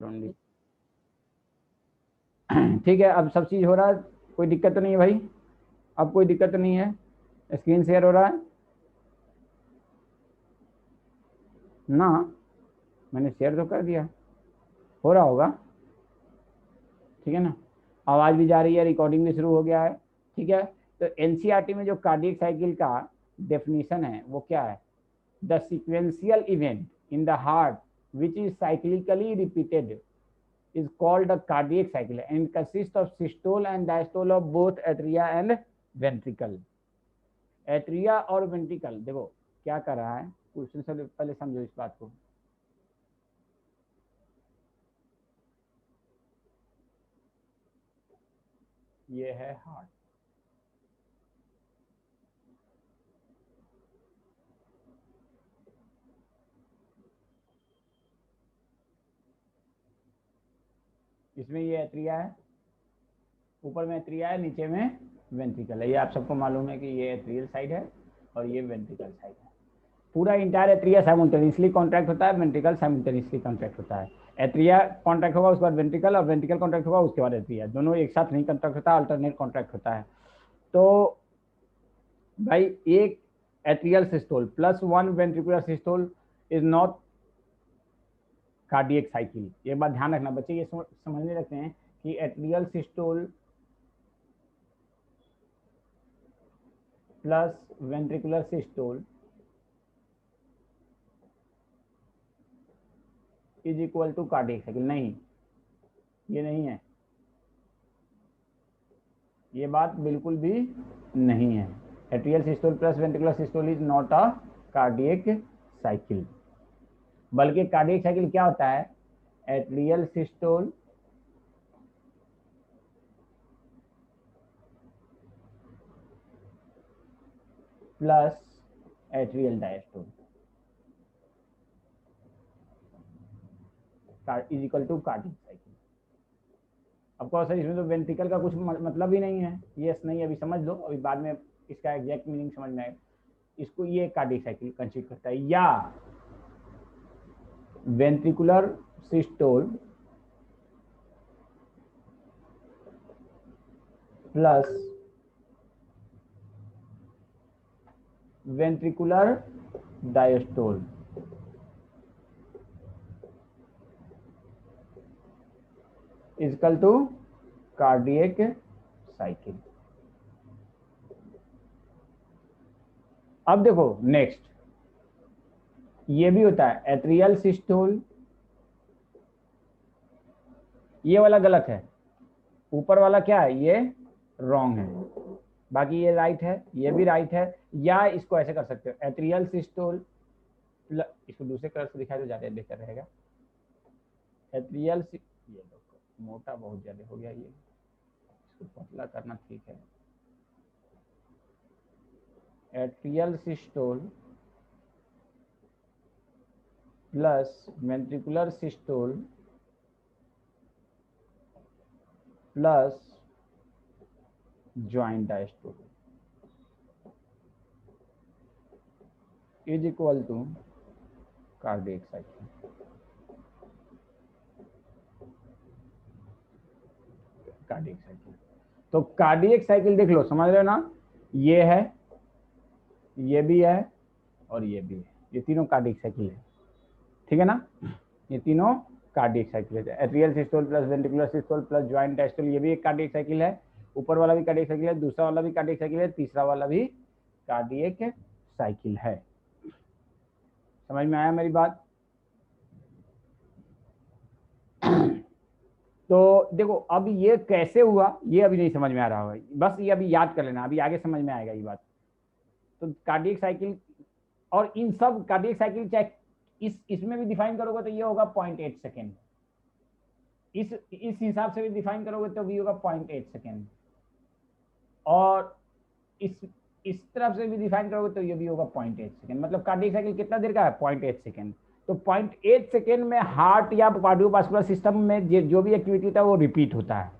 Only. ठीक है, अब सब चीज़ हो रहा है, कोई दिक्कत तो नहीं है भाई? अब कोई दिक्कत तो नहीं है? स्क्रीन शेयर हो रहा है ना? मैंने शेयर तो कर दिया, हो रहा होगा। ठीक है ना, आवाज़ भी जा रही है, रिकॉर्डिंग भी शुरू हो गया है। ठीक है, तो एनसीईआरटी में जो कार्डियक साइकिल का डेफिनेशन है वो क्या है? The sequential event in the heart which is cyclically repeated is called a cardiac cycle and consists of systole and diastole of both atria and ventricle. Atria और ventricle, देखो क्या कर रहा है क्वेश्चन से पहले समझो इस बात को। ये है हार्ट, इसमें ये एट्रिया है, ऊपर में एट्रिया है, नीचे में वेंट्रिकल है। ये आप सबको मालूम है कि ये एट्रियल साइड है और ये वेंट्रिकल साइड है। पूरा इंटायर एट्रिया साइमल्टेनियसली कॉन्ट्रैक्ट होता है, वेंट्रिकल साइमल्टेनियसली कॉन्ट्रैक्ट होता है। एट्रिया कॉन्ट्रैक्ट होगा उसके बाद वेंट्रिकल, और वेंट्रिकल कॉन्ट्रैक्ट होगा उसके बाद एट्रिया, दोनों एक साथ नहीं कॉन्ट्रैक्ट होता, अल्टरनेट कॉन्ट्रैक्ट होता है। तो भाई एक atrial systole plus one ventricular systole is not cardiac cycle. ये बात ध्यान रखना बच्चे, ये समझने रखते हैं कि atrial systole plus ventricular systole is equal to cardiac cycle. नहीं, ये नहीं है, ये बात बिल्कुल भी नहीं है। Atrial systole plus ventricular systole is not a cardiac cycle, बल्कि कार्डियक साइकिल क्या होता है? Atrial systole plus atrial diastole is equal to cardiac cycle. अब कहो सर इसमें तो वेंट्रिकल का कुछ मतलब ही नहीं है। यस नहीं, अभी समझ लो, अभी बाद में इसका एग्जैक्ट मीनिंग समझ में आएगा। इसको ये कार्डियक साइकिल कंसीडर करता है, या ventricular systole plus ventricular diastole equal to cardiac cycle. अब देखो नेक्स्ट, ये भी होता है एट्रियल सिस्टोल, ये वाला गलत है, ऊपर वाला क्या है? ये रॉन्ग है, बाकी ये राइट है, ये भी राइट है। या इसको ऐसे कर सकते हो, एट्रियल सिस्टोल, इसको दूसरे कलर से दिखाई तो ज्यादा बेहतर रहेगा। एट्रियल, ये मोटा बहुत ज्यादा हो गया, ये इसको पतला करना ठीक है। Atrial systole plus ventricular systole plus joint diastole is equal to cardiac cycle. Cardiac cycle, तो कार्डियक साइकिल देख लो, समझ रहे हो ना? ये है, ये भी है और ये भी है, ये तीनों कार्डियक साइकिल है। ठीक है ना, ये तीनों कार्डियक साइकिल है। Atrial systole plus ventricular systole plus joint diastole, ये भी एक कार्डियक साइकिल है। ऊपर वाला भी कार्डियक साइकिल है, दूसरा वाला भी कार्डियक साइकिल है, तीसरा वाला भी कार्डियक साइकिल है। समझ में आया मेरी बात? तो देखो अब ये कैसे हुआ ये अभी नहीं समझ में आ रहा होगा, बस ये अभी याद कर लेना, अभी आगे समझ में आएगा ये बात। तो कार्डियक साइकिल, और इन सब कार्डियक साइकिल चाहे इसमें भी डिफाइन करोगे तो ये होगा 0.8 सेकेंड, इस हिसाब से भी डिफाइन करोगे तो भी होगा 0.8 सेकेंड, और इस तरफ से भी डिफाइन करोगे तो ये भी होगा 0.8 सेकेंड। मतलब कार्डियक साइकिल कितना देर का है? 0.8 सेकेंड। तो 0.8 सेकेंड में हार्ट या कार्डियोवास्कुलर सिस्टम में जो भी एक्टिविटी होता है वो रिपीट होता है।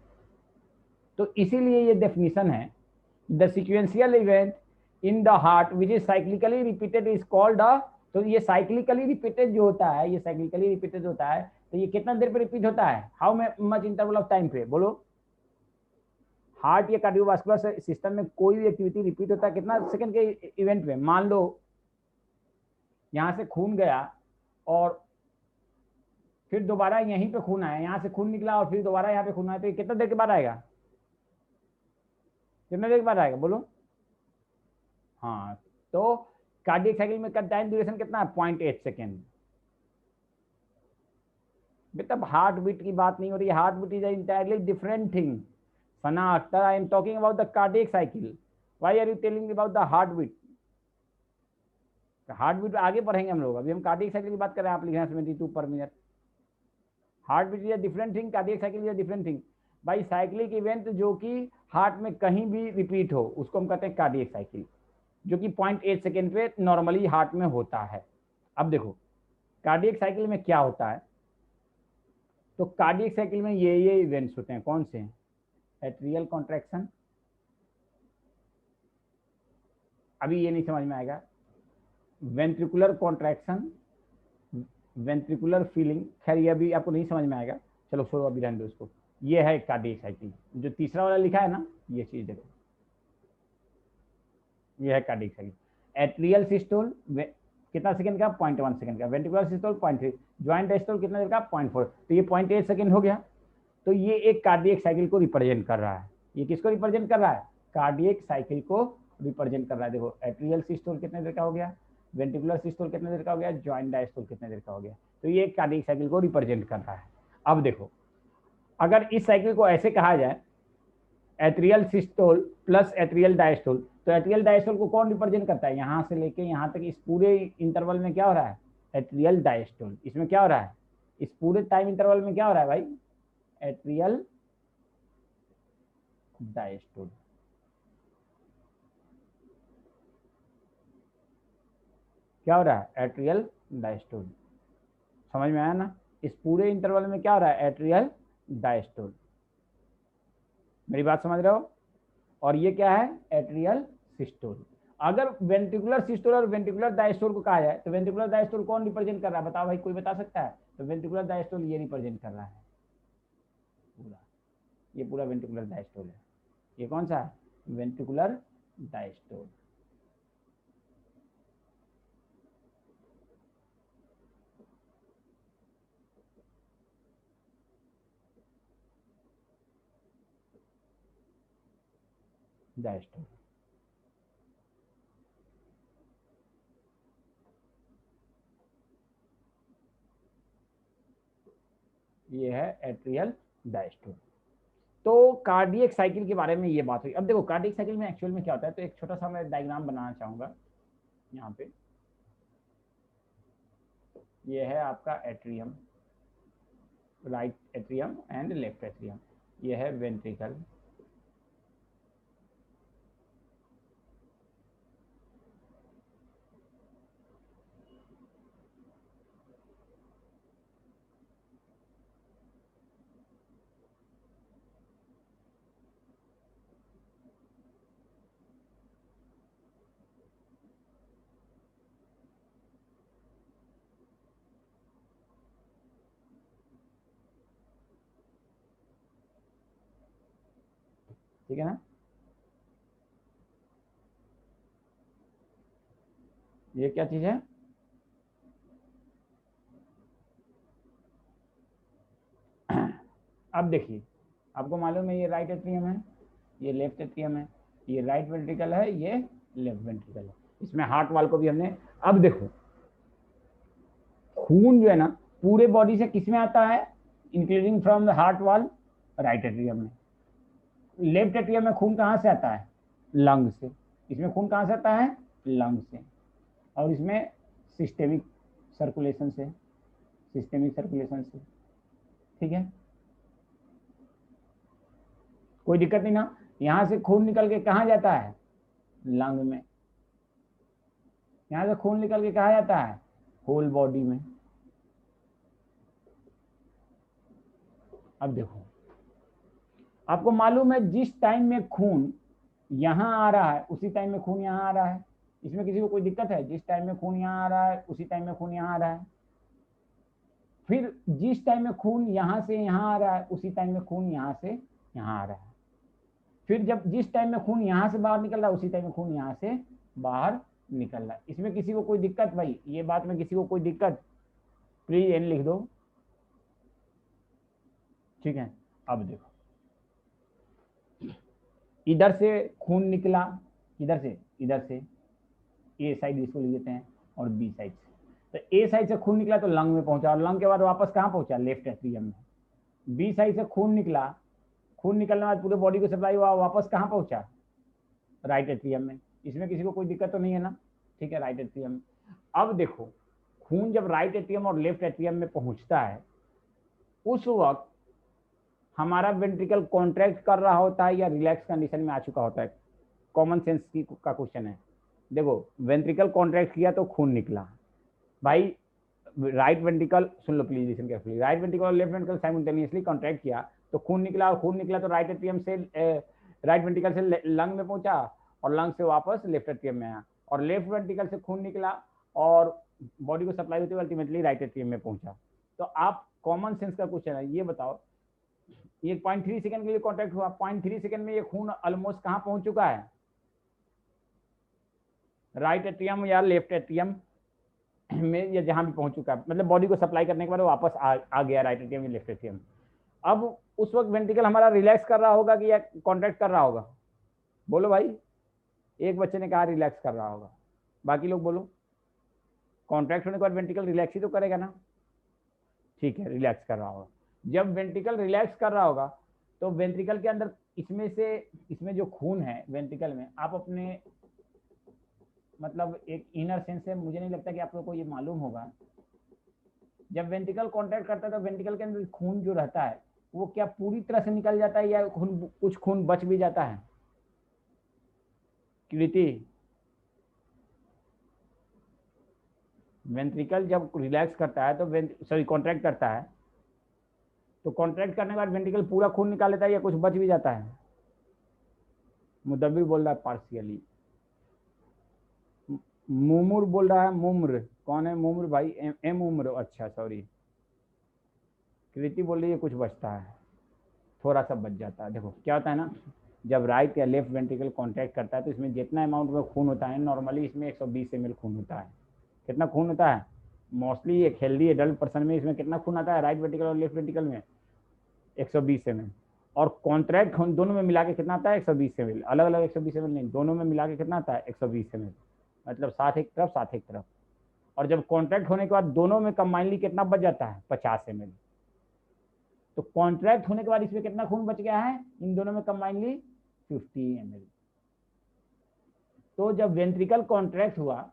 तो इसीलिए ये डेफिनेशन है, the sequential event in the heart which is cyclically repeated is called a, तो ये साइक्लिकली रिपीटेड जो होता है, ये साइक्लिकली रिपीटेड होता है, तो ये कितना देर पे रिपीट होता है, how much interval of time पे, बोलो। हार्ट या कार्डियोवास्कुलर सिस्टम में कोई भी एक्टिविटी रिपीट होता है कितना सेकंड के इवेंट में। मान लो यहां से खून गया और फिर दोबारा यहीं पे खून आया, यहाँ से खून निकला और फिर दोबारा यहाँ पे खून आया, तो ये कितना देर के बाद आएगा, कितने देर के बाद आएगा, बोलो। हाँ, तो कार्डियक साइकिल में का टाइम ड्यूरेशन कितना है, 0.8 सेकेंड। बेटा हार्ट बीट की बात नहीं हो रही है, heart beat is entirely different thing. Sana Akhtar, I am talking about the cardiac cycle, why are you telling about the heart beat. Heart beat आगे बढ़ेंगे हम लोग, अभी हम कार्डियक साइकिल की बात कर रहे हैं, आप लिख रहे हैं 72 per minute. Heart beat is a different thing, cardiac cycle is a different thing. भाई साइक्लिक इवेंट जो कि हार्ट में कहीं भी रिपीट हो उसको हम कहते हैं कार्डियक साइकिल, जो कि 0.8 सेकेंड पे नॉर्मली हार्ट में होता है। अब देखो कार्डियक साइकिल में क्या होता है, तो कार्डियक साइकिल में ये इवेंट्स होते हैं, कौन से हैं, एट्रियल कॉन्ट्रैक्शन, अभी ये नहीं समझ में आएगा, वेंट्रिकुलर कॉन्ट्रैक्शन, वेंट्रिकुलर फीलिंग, खैर ये अभी आपको नहीं समझ में आएगा, चलो छोड़ो अभी रहने दो इसको। ये है कार्डियक साइकिल, जो तीसरा वाला लिखा है ना, ये चीज देखो, ये है कार्डियक साइकिल। एट्रियल सिस्टोल कितना सेकंड का, 0.1 सेकंड का, वेंट्रिकुलर सिस्टोल 0.3, ज्वाइंट डायस्टोल कितना देर का, 0.4, तो ये 0.8 सेकंड हो गया। तो ये एक कार्डियक साइकिल को रिप्रेजेंट कर रहा है। ये किसको रिप्रेजेंट कर रहा है, कार्डियक साइकिल को रिप्रेजेंट कर रहा है। देखो एट्रियल सिस्टोल कितने देर का हो गया, वेंट्रिकुलर सिस्टोल कितने देर का हो गया, ज्वाइंट डायस्टोल कितने देर का हो गया, तो ये एक कार्डियक साइकिल को रिप्रेजेंट कर रहा है। अब देखो अगर इस साइकिल को ऐसे कहा जाए, atrial systole plus atrial diastole, तो एट्रियल डायस्टोल को कौन रिप्रेजेंट करता है, यहां से लेके यहां तक इस पूरे इंटरवल में क्या हो रहा है, एट्रियल डायस्टोल। इसमें क्या हो रहा है, इस पूरे टाइम इंटरवल में क्या हो रहा है भाई, एट्रियल डायस्टोल। क्या हो रहा है, एट्रियल डायस्टोल। समझ में आया ना, इस पूरे इंटरवल में क्या हो रहा है, एट्रियल डायस्टोल। मेरी बात समझ रहे हो, और ये क्या है, एट्रियल सिस्टोल। अगर वेंट्रिकुलर सिस्टोल और वेंट्रिकुलर डायस्टोल को कहा जाए, तो वेंट्रिकुलर डायस्टोल कौन रिप्रेजेंट कर रहा है, बताओ भाई, कोई बता सकता है, तो वेंट्रिकुलर डायस्टोल ये रिप्रेजेंट कर रहा है पूरा, ये पूरा वेंट्रिकुलर डायस्टोल है। ये कौन सा है, वेंट्रिकुलर डायस्टोल। डायस्टोल ये है एट्रियल डायस्टोल। तो कार्डियक साइकिल के बारे में ये बात हुई। अब देखो कार्डियक साइकिल में एक्चुअल में क्या होता है, तो एक छोटा सा मैं डायग्राम बनाना चाहूंगा यहाँ पे। ये है आपका atrium, right atrium and left atrium, ये है वेंट्रिकल, ठीक है ना, ये क्या चीज है, अब देखिए आपको मालूम है ये राइट एट्रियम है, ये लेफ्ट एट्रियम है, ये राइट वेंट्रिकल है, ये लेफ्ट वेंट्रिकल है, इसमें हार्ट वाल को भी हमने। अब देखो खून जो है ना पूरे बॉडी से किस में आता है, इंक्लूडिंग फ्रॉम द हार्ट वाल, राइट एट्रियम में। लेफ्ट एट्रियम में खून कहाँ से आता है, लंग से। इसमें खून कहाँ से आता है, लंग से, और इसमें सिस्टेमिक सर्कुलेशन से, सिस्टेमिक सर्कुलेशन से, ठीक है, कोई दिक्कत नहीं ना। यहाँ से खून निकल के कहाँ जाता है, लंग में, यहाँ से खून निकल के कहाँ जाता है, होल बॉडी में। अब देखो आपको मालूम है जिस टाइम में खून यहाँ आ रहा है उसी टाइम में खून यहाँ आ रहा है, इसमें किसी को कोई दिक्कत है, जिस टाइम में खून यहाँ आ रहा है उसी टाइम में खून यहाँ आ रहा है। फिर जिस टाइम में खून यहाँ से यहाँ आ रहा है उसी टाइम में खून यहाँ से यहाँ आ रहा है। फिर जब जिस टाइम में खून यहाँ से बाहर निकल रहा है उसी टाइम में खून यहाँ से बाहर निकल रहा है। इसमें किसी को कोई दिक्कत भाई, ये बात में किसी को कोई दिक्कत? प्लीज एन लिख दो। ठीक है, अब देखो इधर से खून निकला, इधर से ए साइड इसको लिख देते हैं और बी साइड से। तो ए साइड से खून निकला तो लंग में पहुंचा और लंग के बाद वापस कहाँ पहुंचा? लेफ्ट एट्रियम में। बी साइड से खून निकला, खून निकलने के बाद पूरे बॉडी को सप्लाई हुआ, वापस कहाँ पहुंचा? राइट एट्रियम में। इसमें किसी को कोई दिक्कत तो नहीं है ना? ठीक है, राइट एट्रियम में। अब देखो खून जब राइट एट्रियम और लेफ्ट एट्रियम में पहुंचता है उस वक्त हमारा वेंट्रिकल कॉन्ट्रैक्ट कर रहा होता है या रिलैक्स कंडीशन में आ चुका होता है? कॉमन सेंस की का क्वेश्चन है। देखो वेंट्रिकल कॉन्ट्रैक्ट किया तो खून निकला भाई, right ventricle, soon low please listen carefully, right ventricle और लेफ्ट वेंट्रिकल साइमल्टेनियसली कॉन्ट्रैक्ट किया तो खून निकला, और खून निकला तो राइट एट्रियम से राइट वेंट्रिकल से लंग में पहुंचा और लंग से वापस लेफ्ट एट्रियम में आया, और लेफ्ट वेंट्रिकल से खून निकला और बॉडी को सप्लाई होते हुए अल्टीमेटली राइट एट्रियम में पहुंचा। तो आप कॉमन सेंस का क्वेश्चन है, ये बताओ ये 0.3 सेकंड के लिए कॉन्ट्रैक्ट हुआ, 0.3 सेकंड में ये खून ऑलमोस्ट कहाँ पहुंच चुका है? राइट एट्रियम या लेफ्ट एट्रियम में, या जहां भी पहुंच चुका है, मतलब बॉडी को सप्लाई करने के बाद वापस आ गया राइट एट्रियम या लेफ्ट एट्रियम। अब उस वक्त वेंट्रिकल हमारा रिलैक्स कर रहा होगा कि या कॉन्ट्रैक्ट कर रहा होगा? बोलो भाई, एक बच्चे ने कहा रिलैक्स कर रहा होगा, बाकी लोग बोलो। कॉन्ट्रैक्ट होने के बाद वेंट्रिकल रिलैक्स ही तो करेगा ना? ठीक है, रिलैक्स कर रहा होगा। जब वेंट्रिकल रिलैक्स कर रहा होगा तो वेंट्रिकल के अंदर इसमें जो खून है वेंट्रिकल में, आप अपने मतलब एक इनर सेंस से, मुझे नहीं लगता कि आप लोगों को ये मालूम होगा, जब वेंट्रिकल कॉन्ट्रैक्ट करता है तो वेंट्रिकल के अंदर खून जो रहता है वो क्या पूरी तरह से निकल जाता है या कुछ खून बच भी जाता है? कृति, वेंट्रिकल जब रिलैक्स करता है तो कॉन्ट्रैक्ट करता है तो कॉन्ट्रैक्ट करने के बाद वेंट्रिकल पूरा खून निकाल लेता है या कुछ बच भी जाता है? मुदब्बिर बोल रहा है पार्शियली। मुमुर बोल रहा है, मुम्र कौन है? मुम्र भाई, एम उम्र, अच्छा सॉरी। कृति बोल रही है कुछ बचता है, थोड़ा सा बच जाता है। देखो क्या होता है ना, जब राइट या लेफ्ट वेंट्रिकल कॉन्ट्रैक्ट करता है तो इसमें जितना अमाउंट में खून होता है नॉर्मली इसमें 120 ml खून होता है। कितना खून होता है? मोस्टली एक हेल्दी एडल्ट पर्सन में इसमें कितना खून आता है राइट वेंट्रिकल और लेफ्ट वेंट्रिकल में? 120 ml। और कॉन्ट्रैक्ट दोनों में मिला के कितना आता है? 120 ml। अलग अलग 120 ml नहीं, दोनों में मिला के कितना आता है? 120 ml। मतलब 60 एक तरफ 60 एक तरफ। और जब कॉन्ट्रैक्ट होने के बाद दोनों में कंबाइनली कितना बच जाता है? 50 ml। तो कॉन्ट्रैक्ट होने के बाद इसमें कितना खून बच गया है इन दोनों में कंबाइनली? 50 ml। तो जब वेंट्रिकल कॉन्ट्रैक्ट हुआ,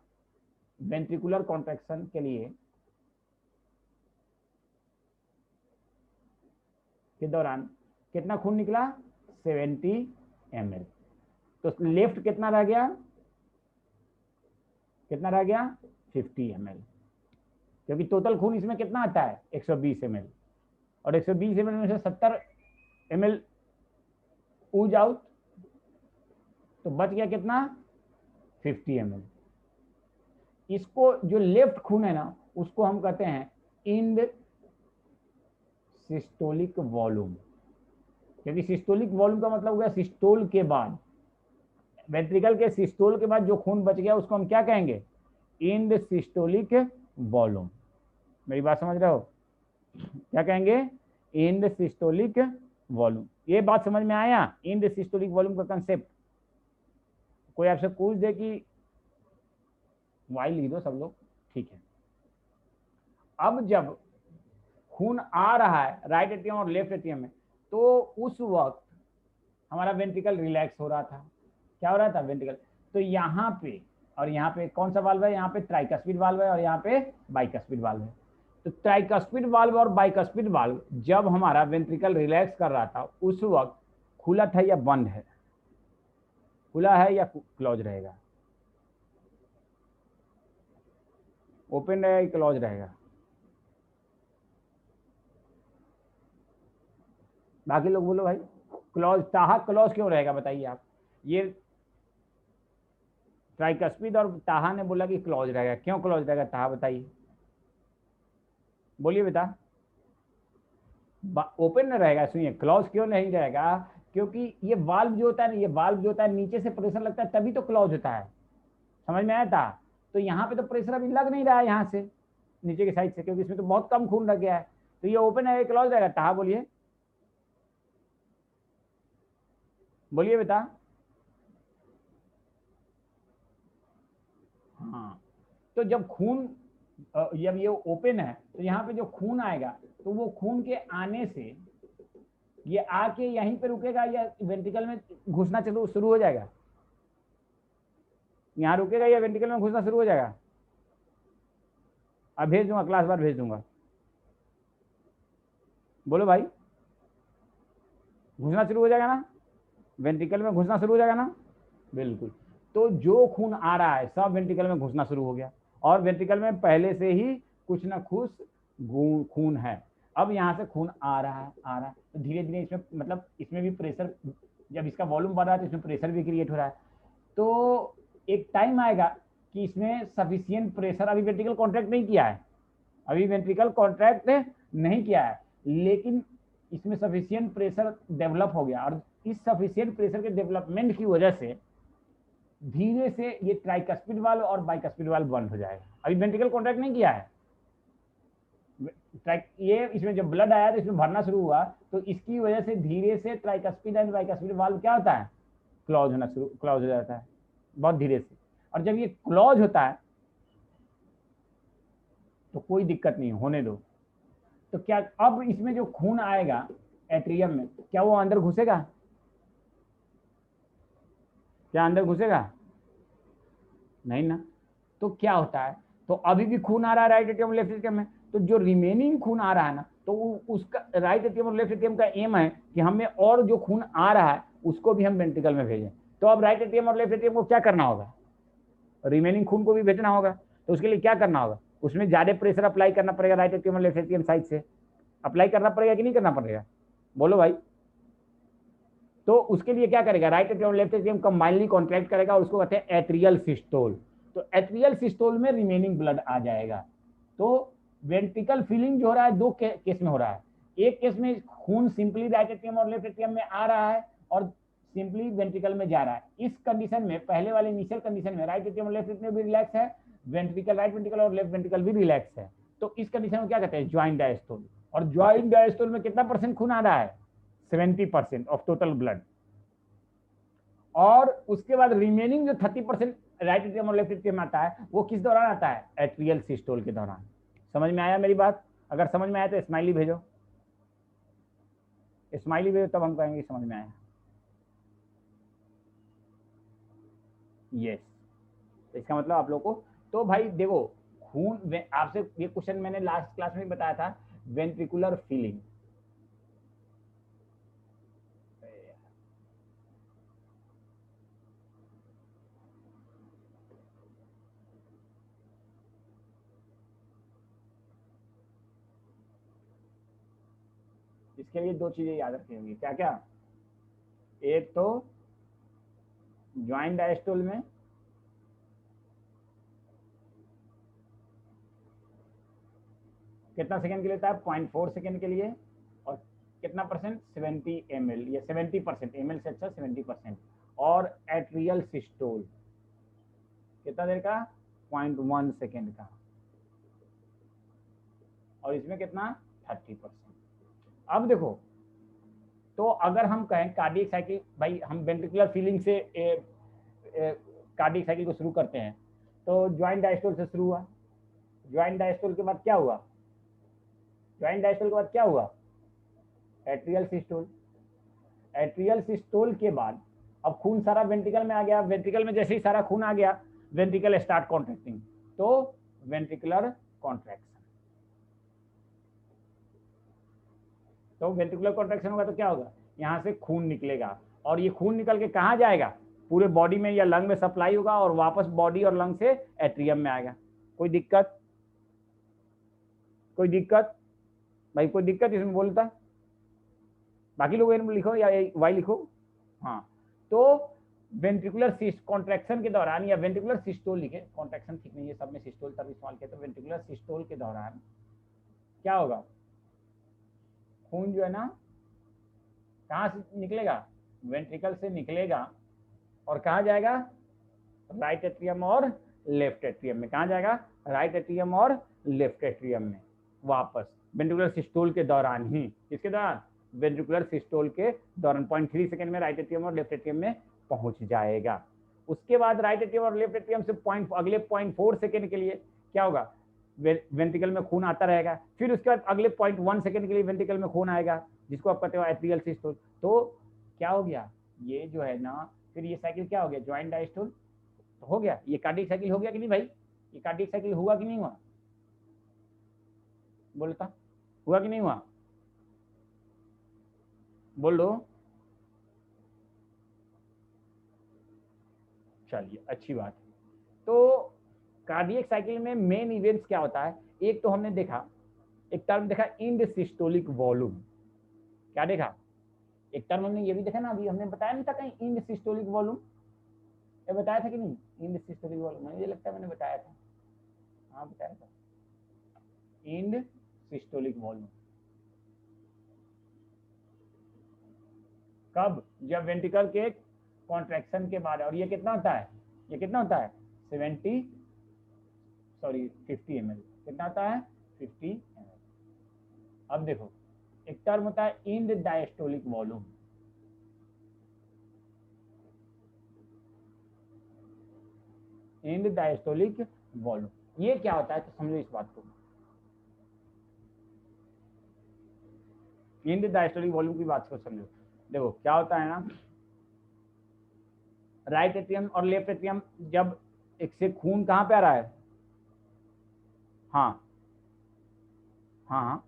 वेंट्रिकुलर कॉन्ट्रैक्शन के लिए के दौरान कितना खून निकला? 70 ml। तो लेफ्ट कितना रह गया? कितना रह गया? 50 ml। क्योंकि टोटल खून इसमें कितना आता है? 120 ml। और 120 ml में से 70 ml ऊज आउट, तो बच गया कितना? 50 ml। इसको जो लेफ्ट खून है ना उसको हम कहते हैं इंड सिस्टोलिक वॉल्यूम, क्योंकि सिस्टोलिक वॉल्यूम का मतलब हुआ सिस्टोल के बाद, वेंट्रिकल के सिस्टोल के बाद जो खून बच गया उसको हम क्या कहेंगे? End systolic volume. मेरी बात समझ रहे हो? क्या कहेंगे? End systolic volume. ये बात समझ में आया इंड सिस्टोलिक वॉल्यूम का कंसेप्ट? कोई आपसे पूछ दे कि वाई लिख दो सब लोग, ठीक है। अब जब खून आ रहा है राइट एट्रियम और लेफ्ट एट्रियम में तो उस वक्त हमारा वेंट्रिकल रिलैक्स हो रहा था। क्या हो रहा था? वेंट्रिकल। तो यहाँ पे और यहाँ पे कौन सा वाल्व है? यहाँ पे ट्राइकस्पिड वाल्व है और यहाँ पे बाइकस्पिड वाल्व है। तो ट्राइकस्पिड वाल्व और बाइकस्पिड वाल्व जब हमारा वेंट्रिकल रिलैक्स कर रहा था उस वक्त खुला था या बंद है? खुला है या क्लोज रहेगा? ओपन रहेगा या क्लोज रहेगा? बाकी लोग बोलो भाई। क्लोज, ताहा क्लोज क्यों रहेगा बताइए आप? ये ट्राइकस्पिड और ताहा ने बोला कि क्लोज रहेगा, क्यों क्लोज रहेगा ताहा बताइए, बोलिए बेटा। ओपन न रहेगा, सुनिए क्लॉज क्यों नहीं रहेगा, क्योंकि ये वाल्व जो होता है ना, ये वाल्व जो होता है नीचे से प्रेशर लगता है तभी तो क्लॉज होता है, समझ में आया था। तो यहाँ पे तो प्रेशर अभी लग नहीं रहा है यहाँ से नीचे की साइड से, क्योंकि इसमें तो बहुत कम खून लग गया है, तो ये ओपन है, क्लॉज रहेगा। ता बोलिए, बोलिए बेटा। हाँ, तो जब खून जब ये ओपन है तो यहाँ पे जो खून आएगा, तो वो खून के आने से ये आके यहीं पे रुकेगा या वेंट्रिकल में घुसना शुरू हो जाएगा, यहाँ रुकेगा या वेंट्रिकल में घुसना शुरू हो जाएगा। अब भेज दूंगा, क्लास बार भेज दूंगा, बोलो भाई। घुसना शुरू हो जाएगा ना, वेंट्रिकल में घुसना शुरू हो जाएगा ना, बिल्कुल। तो जो खून आ रहा है सब वेंट्रिकल में घुसना शुरू हो गया, और वेंट्रिकल में पहले से ही कुछ ना कुछ खून है। अब यहाँ से खून आ रहा है, तो धीरे धीरे इसमें मतलब इसमें भी प्रेशर, जब इसका वॉल्यूम बढ़ रहा है तो इसमें प्रेशर भी क्रिएट हो रहा है। तो एक टाइम आएगा कि इसमें सफिशियंट प्रेशर, अभी वेंट्रिकल कॉन्ट्रैक्ट नहीं किया है, अभी वेंट्रिकल कॉन्ट्रैक्ट नहीं किया है, लेकिन इसमें सफिशियंट प्रेशर डेवलप हो गया, और इस सफिशियंट प्रेशर के डेवलपमेंट की वजह से धीरे से ये ट्राइकस्पिड वाल्व और बाइकस्पिड वाल्व बंद हो जाएगा। अभी वेंट्रिकल कॉन्ट्रैक्ट नहीं किया है, ये इसमें जब ब्लड आया तो इसमें भरना शुरू हुआ, तो इसकी वजह से धीरे से ट्राइकस्पिड एंड बाइकस्पिड वाल्व क्या होता है, क्लॉज हो जाता है बहुत धीरे से। और जब ये क्लॉज होता है तो कोई दिक्कत नहीं, होने दो। तो क्या अब इसमें जो खून आएगा एट्रियम में, क्या वो अंदर घुसेगा, क्या अंदर घुसेगा, नहीं ना। तो क्या होता है, तो अभी भी खून आ रहा है राइट एट्रियम लेफ्ट एट्रियम में, तो जो रिमेनिंग खून आ रहा है ना, तो उसका राइट एट्रियम और लेफ्ट एट्रियम का एम है कि हमें और जो खून आ रहा है उसको भी हम वेंट्रिकल में भेजें। तो अब राइट एट्रियम और लेफ्ट एट्रियम को क्या करना होगा, रिमेनिंग खून को भी भेजना होगा। तो उसके लिए क्या करना होगा, उसमें ज्यादा प्रेशर अप्लाई करना पड़ेगा राइट एट्रियम और लेफ्ट एट्रियम साइड से, अप्लाई करना पड़ेगा कि नहीं करना पड़ेगा, बोलो भाई। तो उसके लिए क्या करेगा, right atrium left atrium combinedly contract करेगा, और उसको कहते हैं एट्रियल सिस्टोल। तो एट्रियल सिस्टोल में रिमेनिंग ब्लड आ जाएगा। तो वेंट्रिकल फिलिंग जो हो रहा है दो केस में हो रहा है, एक केस में खून सिंपली राइट एट्रियम और लेफ्ट एट्रियम में आ रहा है और सिंपली वेंट्रिकल में जा रहा है। इस कंडीशन में, पहले वाले इनिशियल कंडीशन में राइट एट्रियम और लेफ्ट एट्रियम भी रिलैक्स है, वेंट्रिकल राइट वेंट्रिकल और लेफ्ट वेंट्रिकल भी रिलैक्स है। तो इस कंडीशन में क्या कहते हैं, ज्वाइंट डायस्टोल। और ज्वाइंट डायस्टोल में कितना परसेंट खून आ रहा है, 70% ऑफ टोटल ब्लड। और उसके बाद रिमेनिंग जो 30% राइट एट्रियम और लेफ्ट एट्रियम आता है, वो किस दौरान आता है, एट्रियल सिस्टोल के दौरान। समझ में आया मेरी बात, अगर समझ में आया तो स्माइली भेजो, स्माइली भेजो, तब हम कहेंगे समझ में आया। यस, तो इसका मतलब आप लोग को, तो भाई देखो खून, आपसे ये क्वेश्चन मैंने लास्ट क्लास में बताया था, वेंट्रिकुलर फीलिंग। इसके लिए दो चीजें याद रखनी होंगी, क्या क्या, एक तो ज्वाइंट डायस्टोल में कितना सेकंड के लिए लेता है, 0.4 सेकंड के लिए, और कितना परसेंट, 70 ml या 70%, ml से अच्छा 70%। और एट्रियल सिस्टोल कितना देर का, 0.1 सेकंड का, और इसमें कितना, 30%। अब देखो, तो अगर हम कहें कार्डियक साइकिल, भाई हम वेंट्रिकुलर फीलिंग से कार्डियक साइकिल को शुरू करते हैं, तो ज्वाइंट डायस्टोल से शुरू हुआ, ज्वाइंट डायस्टोल के बाद क्या हुआ, ज्वाइंट डायस्टोल के बाद क्या हुआ, एट्रियल सिस्टोल। एट्रियल सिस्टोल के बाद अब खून सारा वेंट्रिकल में आ गया, वेंट्रिकल में जैसे ही सारा खून आ गया, वेंट्रिकल स्टार्ट कॉन्ट्रैक्टिंग, तो वेंट्रिकुलर कॉन्ट्रैक्शन। तो वेंट्रिकुलर कॉन्ट्रैक्शन होगा तो क्या होगा, यहाँ से खून निकलेगा, और ये खून निकल के कहाँ जाएगा, पूरे बॉडी में या लंग में सप्लाई होगा, और वापस बॉडी और लंग से एट्रियम में आएगा। कोई दिक्कत, कोई दिक्कत भाई, कोई दिक्कत इसमें बोलता, बाकी लोग लिखो या वाई लिखो। हाँ, तो वेंट्रिकुलर कॉन्ट्रैक्शन के दौरान, या वेंट्रिकुलर सिस्टोल लिखे, कॉन्ट्रैक्शन ठीक नहीं है, सब में सिस्टोल तब इस्तेमाल किया, तो वेंट्रिकुलर सिस्टोल के दौरान क्या होगा, खून जो है ना कहाँ से निकलेगा, वेंट्रिकल से निकलेगा और कहाँ जाएगा, राइट एट्रियम और लेफ्ट एट्रियम में। कहाँ जाएगा, राइट एट्रियम और लेफ्ट एट्रियम में वापस वेंट्रिकुलर सिस्टोल के दौरान ही। किसके दौरान, वेंट्रिकुलर सिस्टोल के दौरान 0.3 सेकंड में राइट एट्रियम और लेफ्ट एट्रियम में पहुंच जाएगा। उसके बाद राइट एट्रियम और लेफ्ट एट्रियम से अगले 0.4 सेकंड के लिए क्या होगा, वेंट्रिकल में खून आता रहेगा। फिर उसके बाद अगले 0.1 सेकंड के लिए वेंट्रिकल में खून आएगा, जिसको आप कहते हो एट्रियल सिस्टोल। तो क्या हो गया, ये जो है ना, फिर ये साइकिल क्या हो गया, ज्वाइंट डायस्टोल तो हो गया। ये कार्डियक साइकिल हो गया कि नहीं भाई, ये कार्डियक साइकिल हुआ कि नहीं हुआ, बोलता हुआ कि नहीं हुआ, बोलो। चलिए अच्छी बात है। तो कार्डियक साइकिल में मेन इवेंट्स क्या होता है, एक तो हमने देखा, एक टर्म देखा इंड सिस्टोलिक वॉल्यूम। क्या देखा, एक टर्म हमने ये भी देखा ना, अभी हमने बताया नहीं था कहीं इंड सिस्टोलिक वॉल्यूम, ये बताया था कि नहीं, इंड सिस्टोलिक वॉल्यूम मुझे लगता है मैंने बताया था, हाँ बताया था, इंड सिस्टोलिक वॉल्यूम। कब, जब वेंट्रिकल के कॉन्ट्रैक्शन के बाद, और ये कितना होता है, ये कितना होता है 50 ml, कितना होता है 50 ml। अब देखो एक टर्म होता है end diastolic volume, end diastolic volume ये क्या होता है, तो समझो इस बात को। इंड डायस्टोलिक वॉल्यूम की बात को समझो। देखो क्या होता है ना, राइट एट्रियम और लेफ्ट एट्रियम जब एक से खून कहाँ पे आ रहा है, हाँ हाँ हाँ,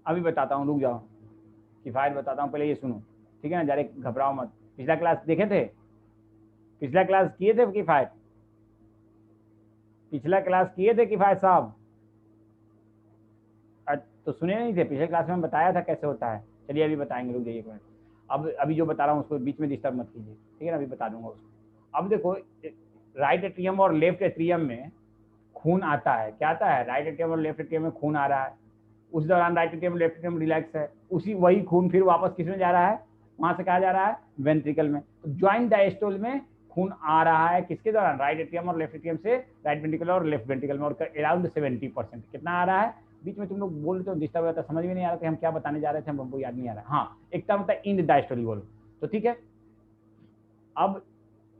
अभी बताता हूँ, रुक जाओ, किफायत बताता हूँ, पहले ये सुनो, ठीक है ना, जरा घबराओ मत। पिछला क्लास देखे थे, पिछला क्लास किए थे किफायत, पिछला क्लास किए थे किफायत साहब, तो सुने नहीं थे, पिछले क्लास में बताया था कैसे होता है। चलिए अभी बताएंगे, रुक जाइए एक मिनट। अब अभी जो बता रहा हूँ उसको बीच में डिस्टर्ब मत कीजिए, ठीक है ना, अभी बता दूंगा उसको। अब देखो राइट एट्रियम और लेफ्ट एट्रियम में खून आता है, क्या आता है, राइट एट्रियम और लेफ्ट एट्रियम में खून आ रहा है, उस दौरान right atrium left atrium relax है, उसी वही खून फिर वापस किस में जा रहा है, वहां से कहा जा रहा है वेंट्रिकल में। तो ज्वाइंट डायस्टोल में खून आ रहा है किसके दौरान, राइट एट्रियम और लेफ्ट एट्रियम से राइट वेंट्रिकल और लेफ्ट वेंट्रिकल में, और अराउंड 70%। कितना आ रहा है, बीच में तुम लोग बोल तो डिस्टर्ब हो जाता, समझ में नहीं आ रहा कि हम क्या बताने जा रहे थे, हमको याद नहीं आ रहा। हाँ, एक टर्म होता है इंड डायस्टोलिक वॉल्यूम, तो ठीक है। अब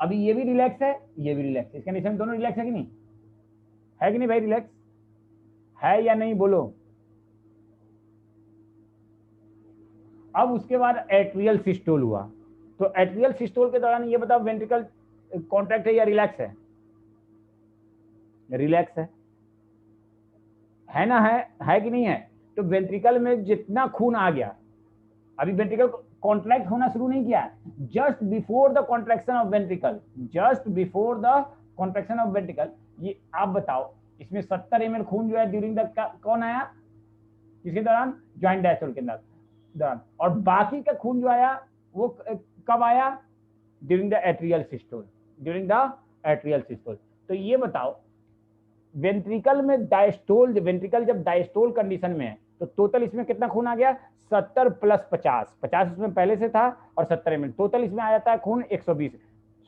अभी ये भी रिलैक्स है, ये भी रिलैक्स है, इस कंडीशन में दोनों रिलैक्स है कि नहीं, है कि नहीं भाई, रिलैक्स है या नहीं, बोलो। अब उसके बाद एट्रियल सिस्टोल हुआ, तो एट्रियल सिस्टोल के दौरान ये बताओ वेंट्रिकल कॉन्ट्रैक्ट है या रिलैक्स है, रिलैक्स है ना, है कि नहीं है। तो वेंट्रिकल में जितना खून आ गया, अभी वेंट्रिकल कॉन्ट्रैक्ट होना शुरू नहीं किया, just before the contraction of ventricle, just before the contraction of ventricle, ये आप बताओ इसमें 70 ml खून जो है ड्यूरिंग द कौन आया, किसके दौरान, ज्वाइंट डायस्टोल के दौरान, और बाकी का खून जो आया वो कब आया, during the atrial systole, during the atrial systole. तो ये बताओ वेंट्रिकल में डायस्टोल, वेंट्रिकल जब डायस्टोल कंडीशन में है तो टोटल इसमें कितना खून आ गया, 70 + 50, 50 इसमें पहले से था और 70 ml, टोटल इसमें आ जाता है खून 120।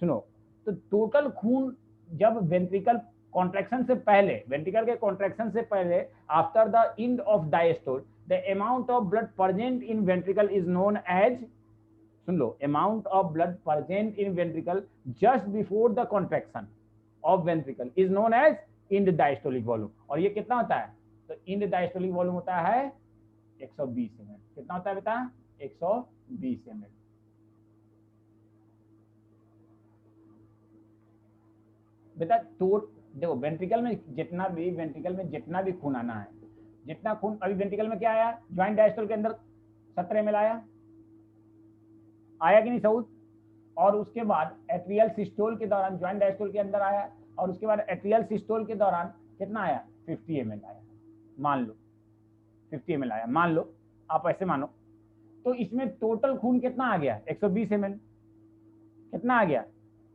सुनो, तो टोटल खून जब वेंट्रिकल कॉन्ट्रैक्शन से पहले, वेंट्रिकल के कॉन्ट्रैक्शन से पहले, after the end of diastole, the amount of blood present in ventricle is known as, सुन लो, amount of blood present in ventricle just before the contraction of ventricle is known as end diastolic volume. और ये कितना होता है, तो end diastolic volume होता है 120 ml। कितना होता है बेटा, 120 ml। बेटा तो देखो वेंट्रिकल में जितना भी, वेंट्रिकल में जितना भी खून आना है, जितना खून अभी वेंट्रिकल में क्या आया, ज्वाइंट डायस्टोल के अंदर 70 ml आया कि नहीं सऊद, और उसके बाद एट्रियल सिस्टोल के दौरान ज्वाइंट डायस्टोल के अंदर आया, और उसके बाद एट्रियल सिस्टोल के दौरान कितना आया, 50 ml आया, मान लो 50 ml आया, मान लो, आप ऐसे मानो। तो इसमें टोटल खून कितना आ गया, 120 ml, कितना आ गया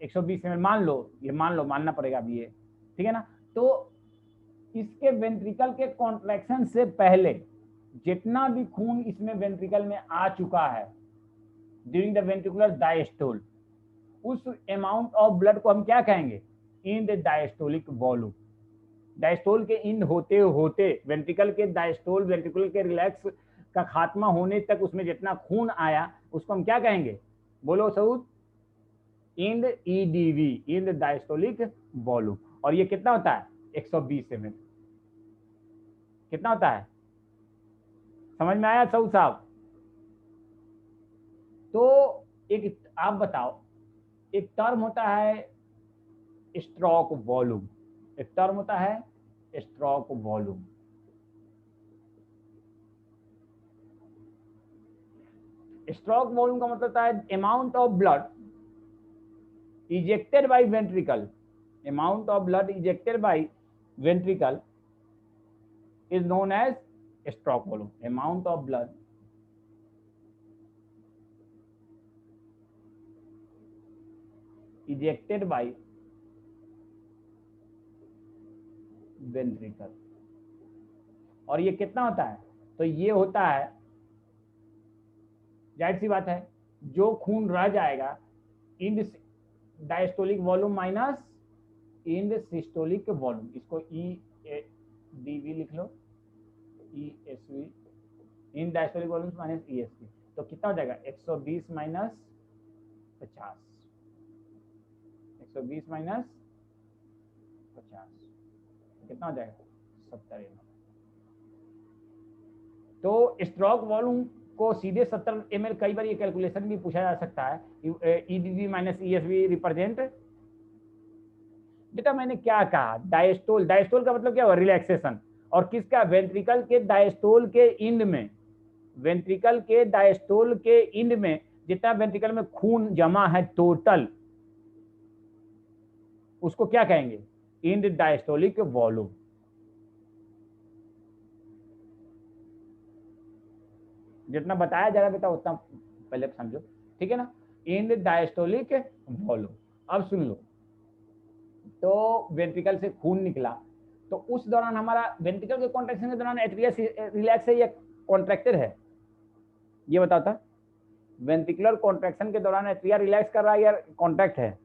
120 ml, मान लो, ये मान लो, मानना पड़ेगा अभी ये, ठीक है ना। तो इसके वेंट्रिकल के कॉन्ट्रैक्शन से पहले जितना भी खून इसमें वेंट्रिकल में आ चुका है ड्यूरिंग द वेंट्रिकुलर डायस्टोल, उस अमाउंट ऑफ ब्लड को हम क्या कहेंगे? In the diastolic volume. Diastole के इन होते होते वेंट्रिकल के डायस्टोल वेंट्रिकुलर के रिलैक्स का खात्मा होने तक उसमें जितना खून आया उसको हम क्या कहेंगे? बोलो Saud. In the EDV, in the diastolic volume. और ये कितना होता है? 120 ml। कितना होता है? समझ में आया सऊद साहब? तो एक आप बताओ, एक टर्म होता है स्ट्रोक वॉल्यूम, एक टर्म होता है स्ट्रोक वॉल्यूम। स्ट्रोक वॉल्यूम का मतलब होता है amount of blood ejected by ventricle, amount of blood ejected by ventricle is known as stroke volume, amount of blood ejected by ventricle। और ये कितना होता है? तो ये होता है, जाहिर सी बात है, जो खून रह जाएगा इन डायस्टोलिक वॉल्यूम माइनस इन सिस्टोलिक वॉल्यूम, इसको EDV लिख लो, ESV, इन डायस्टोलिक वॉल्यूम माइनस ESV। तो कितना हो जाएगा? 120 माइनस 50, 120 माइनस 50 कितना हो जाएगा? 70 ml। तो स्ट्रोक वॉल्यूम को सीधे 70 ml, कई बार ये कैलकुलेशन भी पूछा जा सकता है, EDV माइनस ESV रिप्रेजेंट। बेटा मैंने क्या कहा? डायस्टोल, डायस्टोल का मतलब क्या हुआ? रिलैक्सेशन। और किसका? वेंट्रिकल के डायस्टोल के इंड में, वेंट्रिकल के डायस्टोल के इंड में जितना वेंट्रिकल में खून जमा है टोटल, उसको क्या कहेंगे? End diastolic volume. जितना बताया जा रहा है बेटा उतना पहले समझो, ठीक है ना? End diastolic volume. अब सुन लो, तो वेंट्रिकल से खून निकला, तो उस दौरान हमारा वेंट्रिकल के कॉन्ट्रैक्शन के दौरान एट्रिया रिलैक्स है या कॉन्ट्रैक्टेड है? ये बताता, वेंट्रिकुलर कॉन्ट्रैक्शन के दौरान एट्रिया रिलैक्स कर रहा है या कॉन्ट्रैक्ट है?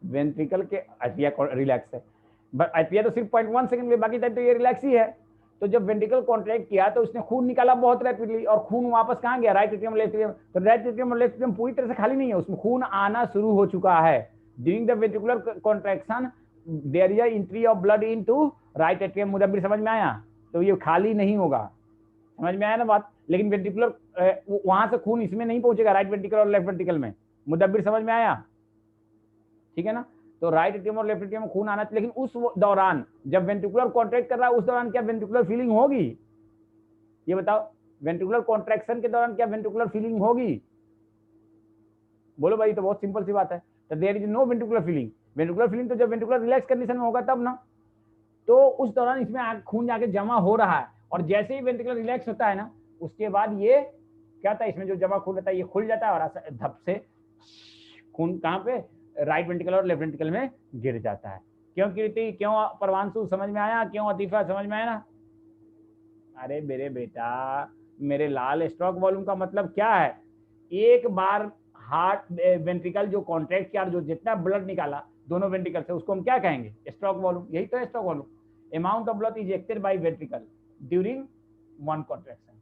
वेंट्रिकल के एट्रिया रिलैक्स है, बट एट्रिया तो सिर्फ 0.1 सेकंड में, बाकी टाइम तो ये रिलैक्स ही है। तो जब वेंट्रिकल कॉन्ट्रैक्ट किया तो उसने खून निकाला बहुत रैपिडली, और खून वापस कहाँ गया? Right atrium left atrium. तो राइट एट्रियम और लेफ्ट एट्रियम पूरी तरह से खाली नहीं है, उसमें खून आना शुरू हो चुका है। During the ventricular contraction there is entry of blood into right atrium. Mudabbir समझ में आया? तो ये खाली नहीं होगा, समझ में आया ना बात? लेकिन वेंट्रिकुलर वहां से खून इसमें नहीं पहुंचेगा, राइट वेंट्रिकल और लेफ्ट वेंट्रिकल में। मुदब्बिर समझ में आया? ठीक है ना? तो राइट एट्रियम और लेफ्ट एट्रियम में खून आना, लेकिन उस दौरान जब वेंट्रिकुलर कॉन्ट्रैक्ट कर रहा है उस दौरान क्या वेंट्रिकुलर फीलिंग होगी? ये बताओ, वेंट्रिकुलर कॉन्ट्रैक्शन के दौरान क्या वेंट्रिकुलर फीलिंग होगी? बोलो भाई, तो बहुत सिंपल सी बात है। तो there is no ventricular filling. Ventricular filling तो जब वेंट्रिकुलर रिलैक्स कंडीशन में होगा तब ना। तो उस दौरान इसमें खून जाके जमा हो रहा है, और जैसे ही वेंट्रिकुलर रिलैक्स होता है ना, उसके बाद ये क्या होता है, इसमें जो जमा खून रहता है ये खुल जाता है, और धप से खून कहाँ पे? राइट वेंट्रिकल और लेफ्ट वेंट्रिकल में गिर जाता है। क्यों कीर्ति, क्यों परवांशु, समझ में आया? क्यों अतीफा, समझ में आया ना? अरे मेरे बेटा, मेरे लाल, स्ट्रोक वॉल्यूम का मतलब क्या है? एक बार हार्ट वेंट्रिकल जो कॉन्ट्रैक्ट किया, जो जितना ब्लड निकाला दोनों वेंट्रिकल से, उसको हम क्या कहेंगे? Stroke volume. यही तो है stroke volume. Amount of blood ejected by ventricle during one contraction,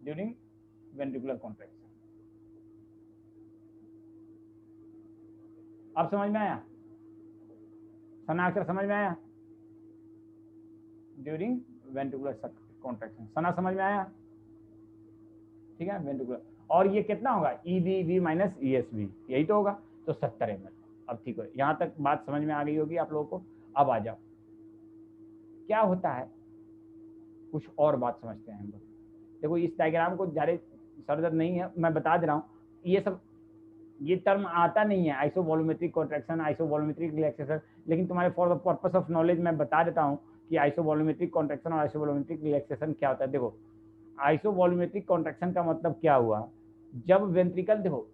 during ventricular contraction. अब समझ में आया? सनाक्षर समझ में आया? During ventricular contraction. सना समझ में आया? ठीक है, वेंट्रिकुलर। और ये कितना होगा? EDV माइनस ESV, यही तो होगा। तो 70 ml। अब ठीक है, यहाँ तक बात समझ में आ गई होगी आप लोगों को। अब आ जाओ, क्या होता है, कुछ और बात समझते हैं हम लोग। देखो इस डायग्राम को ज़्यादा सरदर्द नहीं है, मैं बता दे रहा हूँ। ये सब ये टर्म आता नहीं है, आइसोवॉल्यूमेट्रिक कॉन्ट्रैक्शन, आइसोवॉल्यूमेट्रिक रिलैक्सेशन, लेकिन तुम्हारे for the purpose of knowledge मैं बता देता हूँ कि आइसोवॉल्यूमेट्रिक कॉन्ट्रैक्शन और आइसोवॉल्यूमेट्रिक रिलैक्सेशन क्या होता है। देखो आइसोवॉल्यूमेट्रिक कॉन्ट्रैक्शन का मतलब क्या हुआ? जब वेंट्रिकल, देखो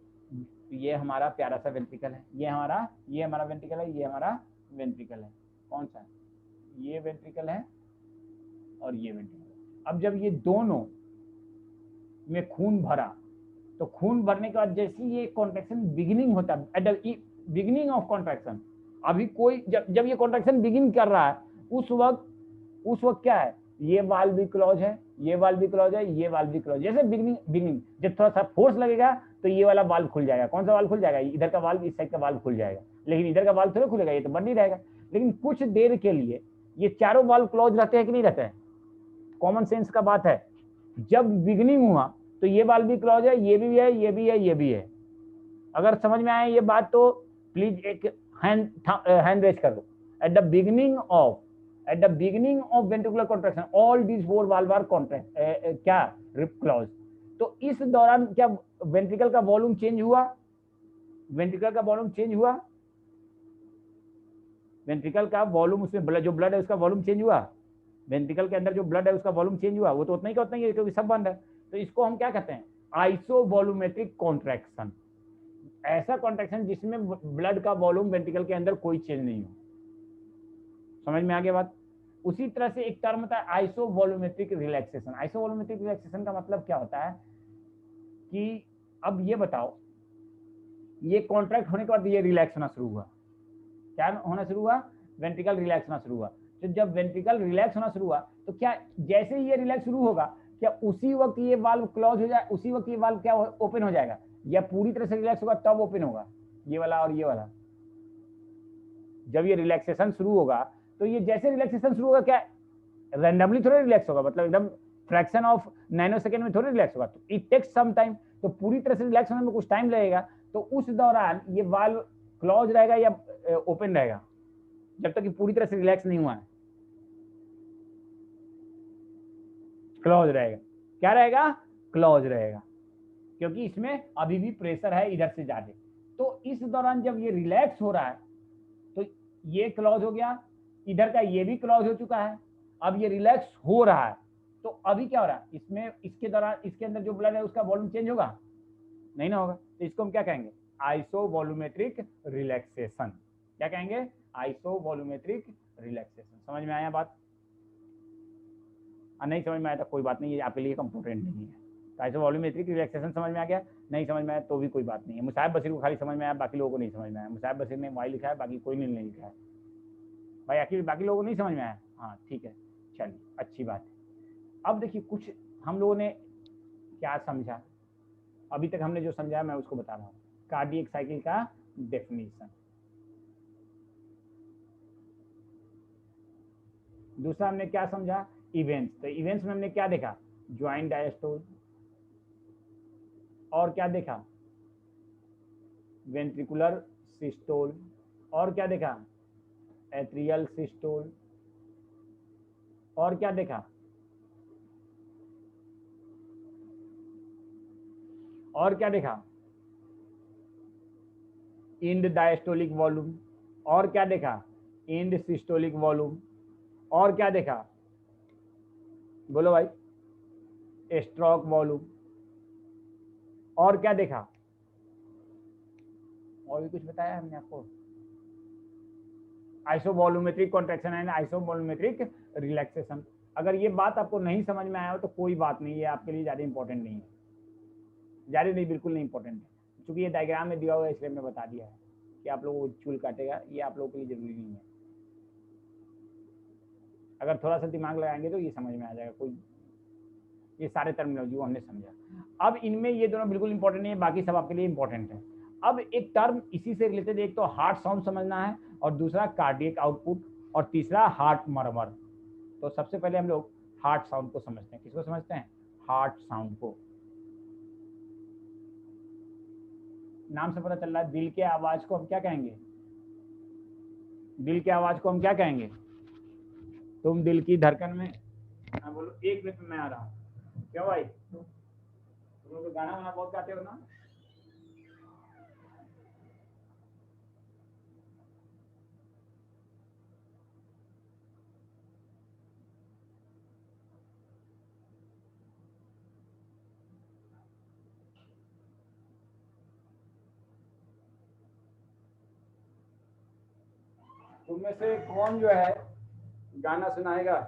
तो ये हमारा प्यारा सा वेंट्रिकल है, ये हमारा वेंट्रिकल है, ये हमारा वेंट्रिकल है। कौन सा? ये वेंट्रिकल है और ये वेंट्रिकल। अब जब ये दोनों में खून भरा, तो खून भरने के बाद जैसे ये कॉन्ट्रैक्शन बिगिनिंग होता है, eight the beginning of contraction, अभी कोई जब ये कॉन्ट्रैक्शन बिगिन कर रहा है, उस वक्त क्या है, ये वाल्व भी क्लोज है, ये वाल्व भी क्लोज है, ये वाल्व भी क्लोज। जैसे बिगिनिंग जब थोड़ा सा फोर्स लगेगा तो ये वाला वाल्व खुल जाएगा। कौन सा वाल्व खुल जाएगा? इधर का वाल्व, इस साइड का वाल्व खुल जाएगा, लेकिन इधर का वाल्व थोड़ा खुलेगा, ये तो बंद ही रहेगा। लेकिन कुछ देर के लिए ये चारों वाल्व क्लोज रहते हैं कि नहीं रहते हैं? कॉमन सेंस का बात है। जब बिगिनिंग हुआ तो ये वाल्व भी क्लोज है, ये भी है, ये भी है, ये भी है। अगर समझ में आया ये बात तो प्लीज एक हैंड रेज कर दो। At the beginning of ventricular contraction all these four valve are क्या क्लोज। तो इस दौरान क्या वेंट्रिकल का वॉल्यूम चेंज हुआ? वेंट्रिकल का वॉल्यूम चेंज हुआ? वेंट्रिकल का वॉल्यूम, उसमें जो ब्लड है उसका वॉल्यूम चेंज हुआ? वेंट्रिकल के अंदर जो ब्लड है उसका वॉल्यूम चेंज हुआ? वो तो उतना ही है क्योंकि सब बंद है। तो इसको हम क्या कहते हैं? आइसोवॉल्यूमेट्रिक कॉन्ट्रैक्शन। ऐसा कॉन्ट्रैक्शन जिसमें ब्लड का वॉल्यूम वेंट्रिकल के अंदर कोई चेंज नहीं हो। समझ में आ गया बात? उसी तरह से एक टर्म होता है आइसोवॉल्यूमेट्रिक रिलैक्सेशन। आइसोवॉल्यूमेट्रिक रिलैक्सेशन का मतलब क्या होता है कि अब ये बताओ, ये कॉन्ट्रैक्ट होने के बाद ये रिलैक्स होना शुरू हुआ। क्या होना शुरू हुआ? वेंट्रिकल रिलैक्स होना शुरू हुआ। तो जब वेंट्रिकल रिलैक्स होना शुरू हुआ तो क्या जैसे ही ये रिलैक्स शुरू होगा, क्या उसी वक्त ये वाल्व क्लोज हो जाए, उसी वक्त ये वाल्व क्या ओपन हो जाएगा, या पूरी तरह से रिलैक्स होगा तब ओपन होगा? ये वाला और ये वाला। जब ये रिलैक्सेशन शुरू होगा तो ये जैसे रिलैक्सेशन शुरू होगा, क्या रैंडमली थोड़ा रिलैक्स होगा, मतलब एकदम फ्रैक्शन ऑफ नैनो सेकेंड में थोड़ा रिलैक्स होगा। तो इट टेक्स सम टाइम। तो पूरी तरह से रिलैक्स होने में कुछ टाइम लगेगा। तो उस दौरान ये वाल्व क्लोज रहेगा या ओपन रहेगा? जब तक कि पूरी तरह से रिलैक्स नहीं हुआ है, क्लोज रहेगा। क्या रहेगा? क्लोज रहेगा, क्योंकि इसमें अभी भी प्रेशर है इधर से ज्यादा। तो इस दौरान जब ये रिलैक्स हो रहा है तो ये क्लोज हो गया, इधर का ये भी क्लोज हो चुका है। अब ये रिलैक्स हो रहा है, तो अभी क्या हो रहा है इसमें, इसके दौरान इसके अंदर जो ब्लड है उसका वॉल्यूम चेंज होगा? नहीं ना होगा। तो इसको हम क्या कहेंगे? आइसोवॉल्यूमेट्रिक रिलैक्सेशन। क्या कहेंगे? आइसोवॉल्यूमेट्रिक रिलैक्सेशन। समझ में आया बात? नहीं समझ में आया तो कोई बात नहीं, ये आपके लिए कंपोनेंट नहीं है। तो आइसोवॉल्यूमेट्रिक रिलैक्सेशन समझ में आ गया? नहीं समझ में आया तो भी कोई बात नहीं है। मुसाहिब बशीर को खाली समझ में आया, बाकी लोगों को नहीं समझ में आया। मुसाहिब बशीर ने वाई लिखा है, बाकी कोई नहीं लिखा है। भाई आखिर बाकी लोगों को नहीं समझ में आया? हाँ ठीक है, चलिए अच्छी बात है। अब देखिए कुछ हम लोगों ने क्या समझा, अभी तक हमने जो समझा मैं उसको बता रहा हूँ। कार्डियक साइकिल का डेफिनेशन। दूसरा हमने क्या समझा? इवेंट्स। तो इवेंट्स में हमने क्या देखा? Joint diastole. और क्या देखा? Ventricular systole. और क्या देखा? Atrial systole. और क्या देखा? और क्या देखा? End diastolic volume. और क्या देखा? End systolic volume. और क्या देखा? बोलो भाई। Stroke volume. और क्या देखा? और भी कुछ बताया हमने आपको? Isovolumetric contraction and isovolumetric relaxation. अगर ये बात आपको नहीं समझ में आया हो तो कोई बात नहीं, ये आपके लिए ज़्यादा इंपॉर्टेंट नहीं है। ज़्यादा नहीं, बिल्कुल नहीं इंपॉर्टेंट है। क्योंकि ये डायग्राम में दिया हुआ है इसलिए मैं बता दिया है कि आप लोगों को चूल काटेगा, ये आप लोगों के लिए जरूरी नहीं है। अगर थोड़ा सा दिमाग लगाएंगे तो ये समझ में आ जाएगा। कोई ये सारे टर्मिनोलॉजी को हमने समझा। अब इनमें ये दोनों बिल्कुल इंपॉर्टेंट नहीं है, बाकी सब आपके लिए इंपॉर्टेंट है। अब एक टर्म इसी से रिलेटेड, एक तो हार्ट साउंड समझना है, और दूसरा कार्डियक आउटपुट, और तीसरा हार्ट मरमर। तो सबसे पहले हम लोग हार्ट साउंड को समझते हैं। किसको समझते हैं? हार्ट साउंड को। नाम से पता चल रहा है दिल के आवाज को हम क्या कहेंगे? दिल के आवाज को हम क्या कहेंगे? तुम दिल की धड़कन में। हाँ बोलो, एक मिनट में मैं आ रहा हूँ। क्यों भाई, तुम लोग गाना वाना बहुत गाते हो ना? तुम में से कौन जो है गाना सुनाएगा?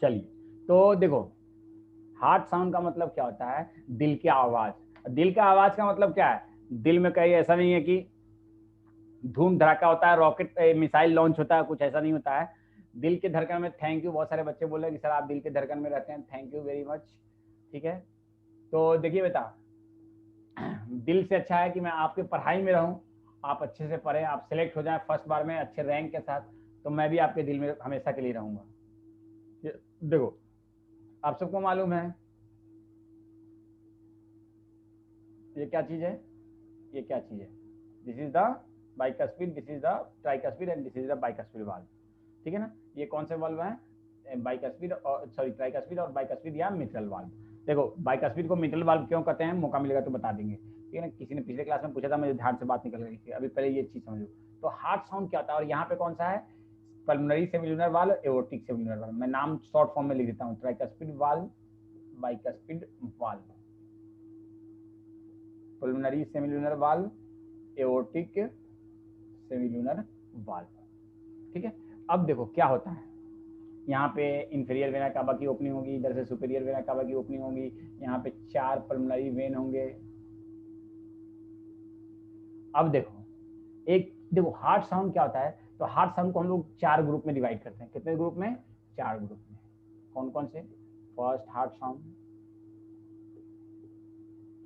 चलिए, तो देखो, हार्ट साउंड का मतलब क्या होता है? दिल की आवाज। दिल का आवाज का मतलब क्या है? दिल में कहीं ऐसा नहीं है कि धूम धड़ाका होता है, रॉकेट मिसाइल लॉन्च होता है, कुछ ऐसा नहीं होता है। दिल के धड़कन में, थैंक यू, बहुत सारे बच्चे बोल रहे हैं कि सर आप दिल के धड़कन में रहते हैं, थैंक यू वेरी मच। ठीक है, तो देखिए बेटा, दिल से अच्छा है कि मैं आपके पढ़ाई में रहूं, आप अच्छे से पढ़ें, आप सिलेक्ट हो जाएं फर्स्ट बार में अच्छे रैंक के साथ, तो मैं भी आपके दिल में हमेशा के लिए रहूंगा। देखो, आप सबको मालूम है ये क्या चीज है? ये क्या चीज है? This is the bicuspid, this is the tricuspid and this is the bicuspid valve. ठीक है ना? ये कौन से वाल्व हैं? बाइकस्पिड और सॉरी ट्राइकस्पिड और बाइकस्पिड या मिट्रल वाल्व। देखो, बाइकस्पिड को मिट्रल वाल्व क्यों कहते हैं, मौका मिलेगा तो बता देंगे। ठीक है ना? किसी ने पिछले क्लास में पूछा था, मुझे ध्यान से बात निकल गई थी, अभी पहले ये चीज समझो। तो हार्ट साउंड क्या होता है, और यहाँ पे कौन सा है? Pulmonary semilunar valve, aortic semilunar valve. मैं नाम शॉर्ट फॉर्म में लिख देता हूँ, tricuspid valve, bicuspid valve, pulmonary semilunar valve, aortic semilunar valve. ठीक है, अब देखो क्या होता है। यहाँ पे इंफीरियर वेना कावा की ओपनिंग होगी, इधर से सुपीरियर वेना कावा की ओपनिंग होगी, यहाँ पे 4 पल्मोनरी वेन होंगे। अब देखो, एक देखो हार्ट साउंड क्या होता है, तो हार्ट साउंड को हम लोग 4 ग्रुप में डिवाइड करते हैं। कितने ग्रुप में? 4 ग्रुप में। कौन कौन से? फर्स्ट हार्ट साउंड,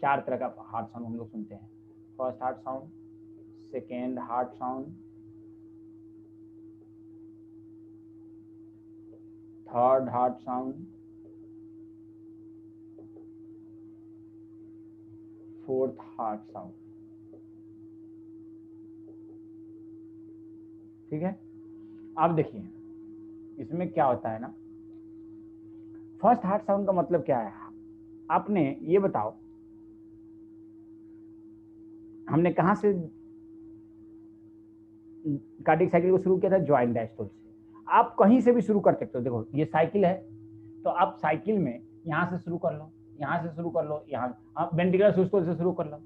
4 तरह का हार्ट साउंड हम लोग सुनते हैं। First heart sound, second heart sound, third heart sound, fourth heart sound. ठीक है, अब देखिए इसमें क्या होता है ना, फर्स्ट हार्ट साउंड का मतलब क्या है? आपने ये बताओ, हमने कहां से कार्डियक साइकिल को शुरू किया था? ज्वाइंट डायस्टोल से। आप कहीं से भी शुरू कर सकते हो। देखो ये साइकिल है, तो आप साइकिल में यहां से शुरू कर लो, यहां से शुरू कर लो, यहाँ आप वेंट्रिकुलर सिस्टोल से शुरू कर लो,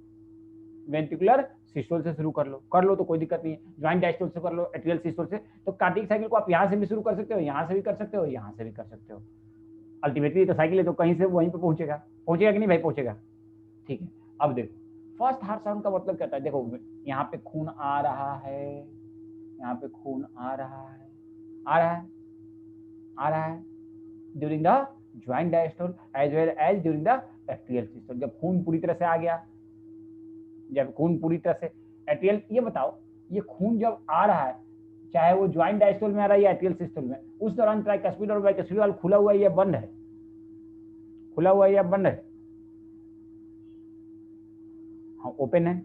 वेंट्रिकुलर सिस्टोल से शुरू कर लो तो कोई दिक्कत नहीं है। ज्वाइंट डायस्टोल से कर लो, एट्रियल सिस्टोल से। तो कार्डियक साइकिल को आप यहाँ से भी शुरू कर सकते हो, यहाँ से भी कर सकते हो, यहाँ से भी कर सकते हो। अल्टीमेटली तो साइकिल है, तो कहीं से वहीं पे पहुंचेगा। पहुंचेगा कि नहीं भाई? पहुंचेगा। ठीक है, अब देखो फर्स्ट हार्ट साउंड का मतलब क्या होता है। देखो यहाँ पे खून आ रहा है, यहाँ पे खून आ रहा है, आ रहा है, आ रहा है during the joint diastole as well as during the atrial systole. जब खून पूरी तरह से आ गया, जब खून पूरी तरह से एट्रियल, ये बताओ ये खून जब आ रहा है, चाहे वो ज्वाइंट डायस्टोल में आ रहा है या एट्रियल सिस्टोल में, उस दौरान ट्राइकस्पिड और बाइकस्पिड वाल्व खुला हुआ है या बंद है? खुला हुआ है या बंद है? हाँ ओपन है।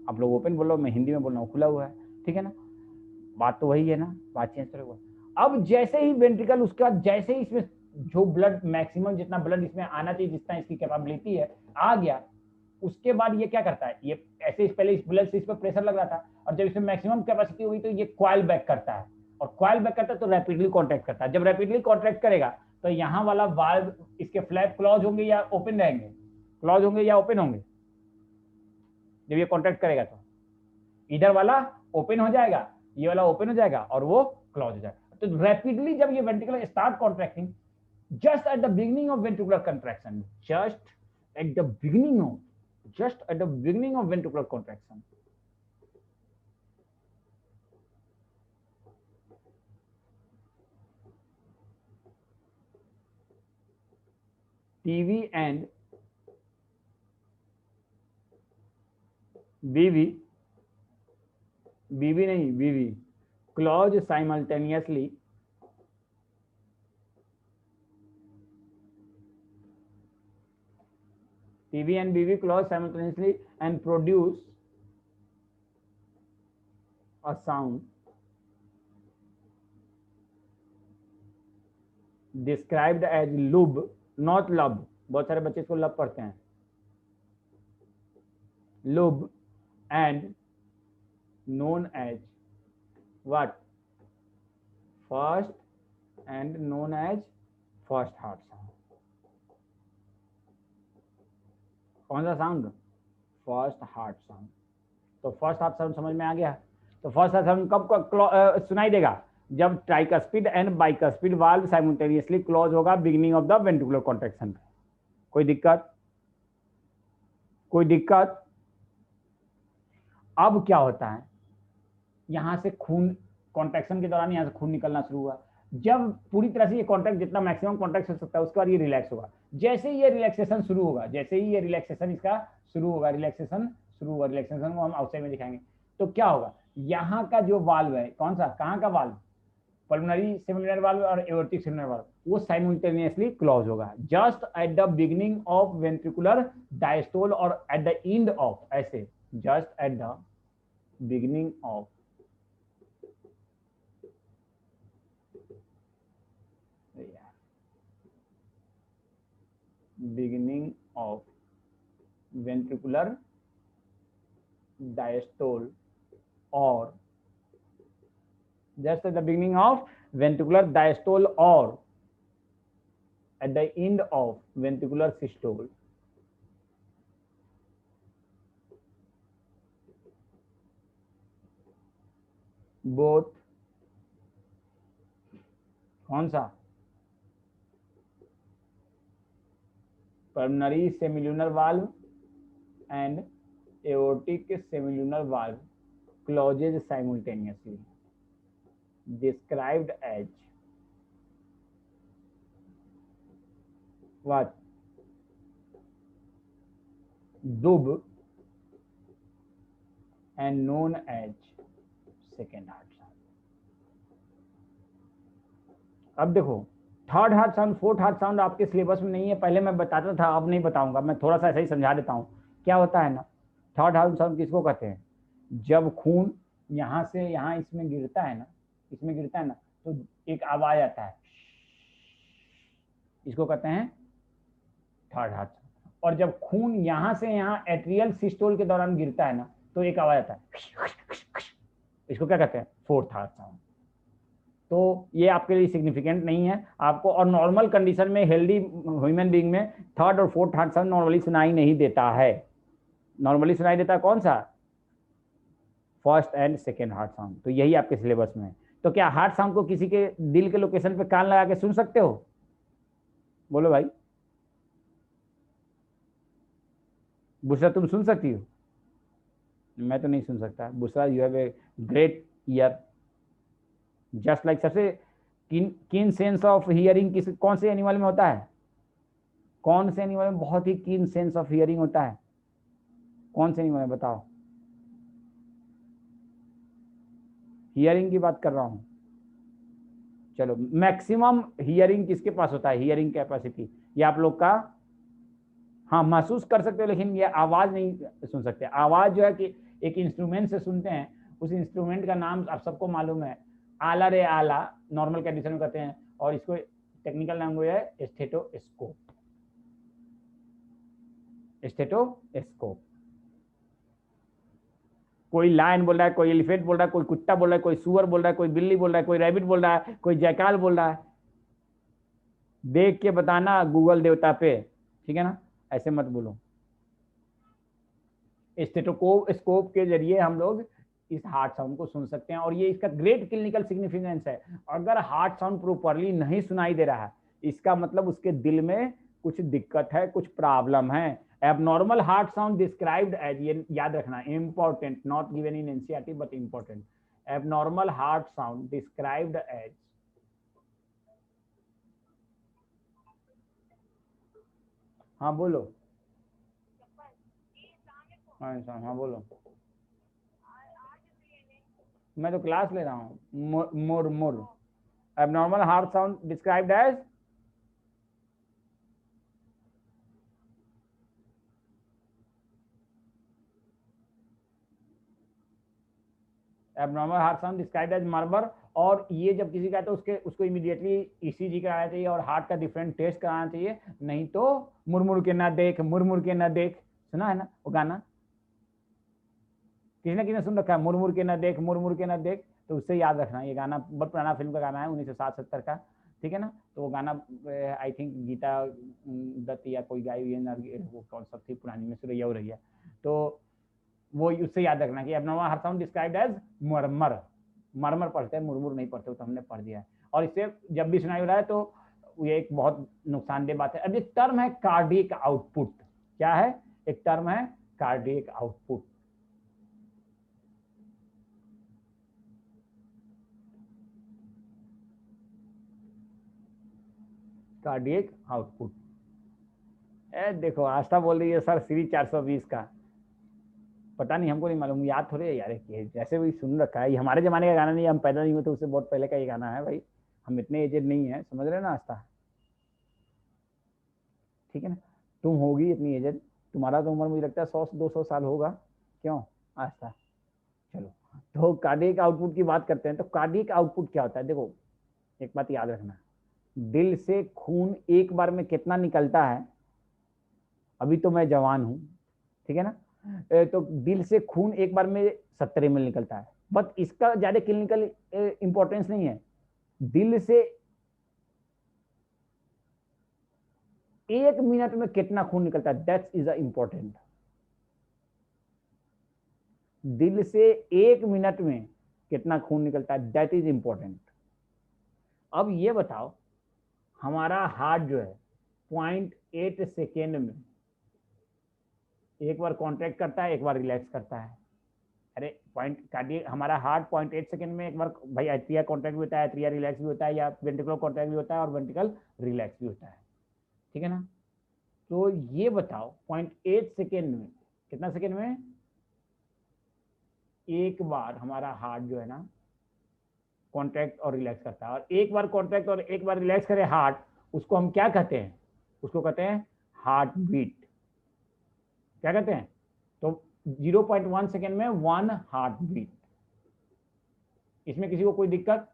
आप लोग ओपन बोलो, मैं हिंदी में बोल रहा हूँ खुला हुआ है। ठीक है ना? बात तो वही है ना, बात चेंज तो हुआ। अब जैसे ही वेंट्रिकल, उसके बाद जैसे ही इसमें जो ब्लड मैक्सिमम जितना ब्लड इसमें आना चाहिए, जितना इसकी कैपेबिलिटी है, आ गया, उसके बाद ये क्या करता है, ये ऐसे पहले इस ब्लड से इस पर प्रेशर लग रहा था, और जब इसमें मैक्सिमम कैपेसिटी हुई तो ये क्वाइल बैक करता है, और क्वाइल बैक करता है तो रैपिडली कॉन्ट्रैक्ट करता है। जब रैपिडली कॉन्ट्रैक्ट करेगा तो यहाँ वाला वाल्व, इसके फ्लैप क्लोज होंगे या ओपन रहेंगे? क्लोज होंगे या ओपन होंगे? जब ये कॉन्ट्रैक्ट करेगा तो इधर वाला ओपन हो जाएगा, ये वाला ओपन हो जाएगा और वो क्लोज हो जाएगा। तो रैपिडली जब ये ventricular start contracting, just at the beginning of ventricular contraction, at the beginning of just at the beginning of ventricular contraction, TV and BV, BV नहीं, BV close simultaneously, TV and BV close simultaneously and produce a sound described as lub, not lub। बहुत सारे बच्चे इसको लब पढ़ते हैं, lub, and known as what? First and known as first heart sound. कौन सा साउंड? First heart sound. तो फर्स्ट हार्ट साउंड समझ में आ गया। तो फर्स्ट हार्ट साउंड कब सुनाई देगा? जब tricuspid and bicuspid valve simultaneously close होगा beginning of the ventricular contraction. कोई दिक्कत? कोई दिक्कत? अब क्या होता है, यहां से खून कॉन्ट्रैक्शन के दौरान यहां से खून निकलना शुरू हुआ। जब पूरी तरह से ये कॉन्ट्रैक्ट, जितना मैक्सिमम कॉन्ट्रैक्ट हो सकता है उसके बाद ये रिलैक्स होगा। जैसे ही ये रिलैक्सेशन शुरू होगा, जैसे ही ये रिलैक्सेशन इसका शुरू होगा, रिलैक्सेशन शुरू होगा, रिलैक्सेशन को हम आउटसाइड में दिखाएंगे, तो क्या होगा, यहाँ का जो वाल्व है, कौन सा, कहाँ का वाल्व, पल्मोनरी सेमिलुनर वाल्व और एओर्टिक सेमिलुनर वाल्व, वो साइमल्टेनियसली क्लोज होगा just eight the beginning of ventricular diastole और एट द एंड ऑफ, ऐसे just eight the beginning of ventricular diastole or just at the beginning of ventricular diastole or at the end of ventricular systole. Both कौन सा, pulmonary semilunar valve and aortic semilunar valve closes simultaneously, described as what? Dub and known as second heart sound. अब देखो, third heart sound, fourth heart sound आपके syllabus में नहीं है, पहले मैं बताता था, अब नहीं बताऊंगा, मैं थोड़ा सा ऐसा ही समझा देता हूँ। क्या होता है ना, थर्ड हार्ट साउंड किसको कहते हैं? जब खून यहाँ से यहाँ इसमें गिरता है ना, इसमें गिरता है ना, तो एक आवाज आता है, इसको कहते हैं थर्ड हार्ट साउंड। और जब खून यहाँ से यहाँ एट्रियल सिस्टोल के दौरान गिरता है ना, तो एक आवाज आता है, इसको क्या कहते हैं? Fourth heart sound. तो ये आपके लिए सिग्निफिकेंट नहीं है आपको, और नॉर्मल कंडीशन में हेल्दी ह्यूमन बीइंग में थर्ड और फोर्थ हार्ट साउंड नॉर्मली सुनाई नहीं देता है। नॉर्मली सुनाई देता है कौन सा? First and second heart sound. तो यही आपके सिलेबस में है। तो क्या हार्ट साउंड को किसी के दिल के लोकेशन पे कान लगा के सुन सकते हो? बोलो भाई, बुशरा तुम सुन सकती हो? मैं तो नहीं सुन सकता। Bushra, you have a great year, just like. सबसे कीन सेंस ऑफ हियरिंग किस, कौन से एनिमल में होता है? कौन से एनिमल में बहुत ही कीन सेंस ऑफ हियरिंग होता है? कौन से एनिमल में, बताओ? हियरिंग की बात कर रहा हूं। चलो, मैक्सिमम हियरिंग किसके पास होता है? हियरिंग कैपेसिटी ये आप लोग का, हाँ, महसूस कर सकते हो, लेकिन ये आवाज नहीं सुन सकते। आवाज जो है कि एक इंस्ट्रूमेंट से सुनते हैं, उस इंस्ट्रूमेंट का नाम आप सबको मालूम है, आला रे आला, नॉर्मल कंडीशन में कहते हैं, और इसको टेक्निकल नाम है स्टेथोस्कोप। स्टेथोस्कोप। कोई लायन बोल रहा है, कोई एलिफेंट बोल रहा है, कोई कुत्ता बोल रहा है, कोई सुअर बोल रहा है, कोई बिल्ली बोल रहा है, कोई रैबिट बोल रहा है, कोई जैकाल बोल रहा है, देख के बताना गूगल देवता पे, ठीक है ना? ऐसे मत बोलो। स्टेथोस्कोप के जरिए हम लोग इस हार्ट साउंड को सुन सकते हैं, और ये इसका ग्रेट क्लिनिकल सिग्निफिकेंस है। अगर हार्ट साउंड प्रॉपरली नहीं सुनाई दे रहा है, इसका मतलब उसके दिल में कुछ दिक्कत है, कुछ प्रॉब्लम है। Abnormal heart sound described as, ये याद रखना, important, not given in NCERT but important. Abnormal heart sound described as, हाँ बोलो, हाँ बोलो, मैं तो क्लास ले रहा हूँ। More abnormal heart sound described as, abnormal heart sound described as murmur. और ये जब किसी का है तो उसको इमीडिएटली ईसीजी कराना चाहिए और हार्ट का डिफरेंट टेस्ट कराना चाहिए, नहीं तो मुरमुर के ना देख, मुरमुर के ना देख, सुना है ना वो गाना? किसी ने किसी सुन रखा है, मुरमुर के ना देख, मुरमुर के ना देख? तो उससे याद रखना, ये गाना बहुत पुराना फिल्म का गाना है, 1960-70 का। ठीक है ना। तो वो गाना आई थिंक गीता दत्त या कोई गाई हुई है, वो कौन सा थी पुरानी में, सुरैया उरैया, तो वो उससे याद रखना कि abnormal heart sound described as murmur, murmur पढ़ते हैं, मुरमुर नहीं पढ़ते, तो हमने पढ़ दिया है। और इससे जब भी सुनाई हो रहा है तो ये एक बहुत नुकसानदेह बात है। अब एक टर्म है कार्डियक आउटपुट, क्या है, एक टर्म है कार्डियक आउटपुट। कार्डियक आउटपुट, देखो आस्था बोल रही है सर सीरीज 420 का, पता नहीं, हमको नहीं मालूम, याद थोड़े है यार, जैसे भी सुन रखा है, ये हमारे जमाने का गाना नहीं, हम पैदा नहीं हुए तो उससे बहुत पहले का ये गाना है भाई, हम इतने एजेड नहीं है, समझ रहे ना आस्था, ठीक है ना। तुम होगी इतनी एजेड, तुम्हारा तो उम्र मुझे लगता है 100-200 साल होगा, क्यों आस्था। चलो, तो कार्डियक आउटपुट की बात करते हैं। तो कार्डियक आउटपुट क्या होता है, देखो एक बात याद रखना, दिल से खून एक बार में कितना निकलता है, अभी तो मैं जवान हूं, ठीक है ना, तो दिल से खून एक बार में 70 ml निकलता है, बट इसका ज्यादा क्लिनिकल इंपॉर्टेंस नहीं है। दिल से 1 मिनट में कितना खून निकलता है, दैट इज इंपॉर्टेंट। दिल से 1 मिनट में कितना खून निकलता है, दैट इज इंपॉर्टेंट। अब ये बताओ, हमारा हार्ट जो है 0.8 सेकेंड में एक बार कॉन्ट्रैक्ट करता है, एक बार रिलैक्स करता है। अरे पॉइंट कार्डियक, हमारा हार्ट 0.8 सेकेंड में एक बार भाई एट्रिया कॉन्ट्रैक्ट भी होता है, एट्रिया रिलैक्स भी होता है, या वेंट्रिकुलर कॉन्ट्रैक्ट भी होता है और वेंट्रिकल रिलैक्स भी होता है, ठीक है ना। तो ये बताओ 0.8 सेकेंड में, कितना सेकेंड में एक बार हमारा हार्ट जो है ना कॉन्ट्रैक्ट और रिलैक्स करता है, और एक बार कॉन्ट्रैक्ट और एक बार रिलैक्स करे हार्ट, उसको हम क्या कहते हैं, उसको कहते हैं हार्ट बीट, क्या कहते हैं। तो 0.1 सेकेंड में 1 हार्ट बीट, इसमें किसी को कोई दिक्कत,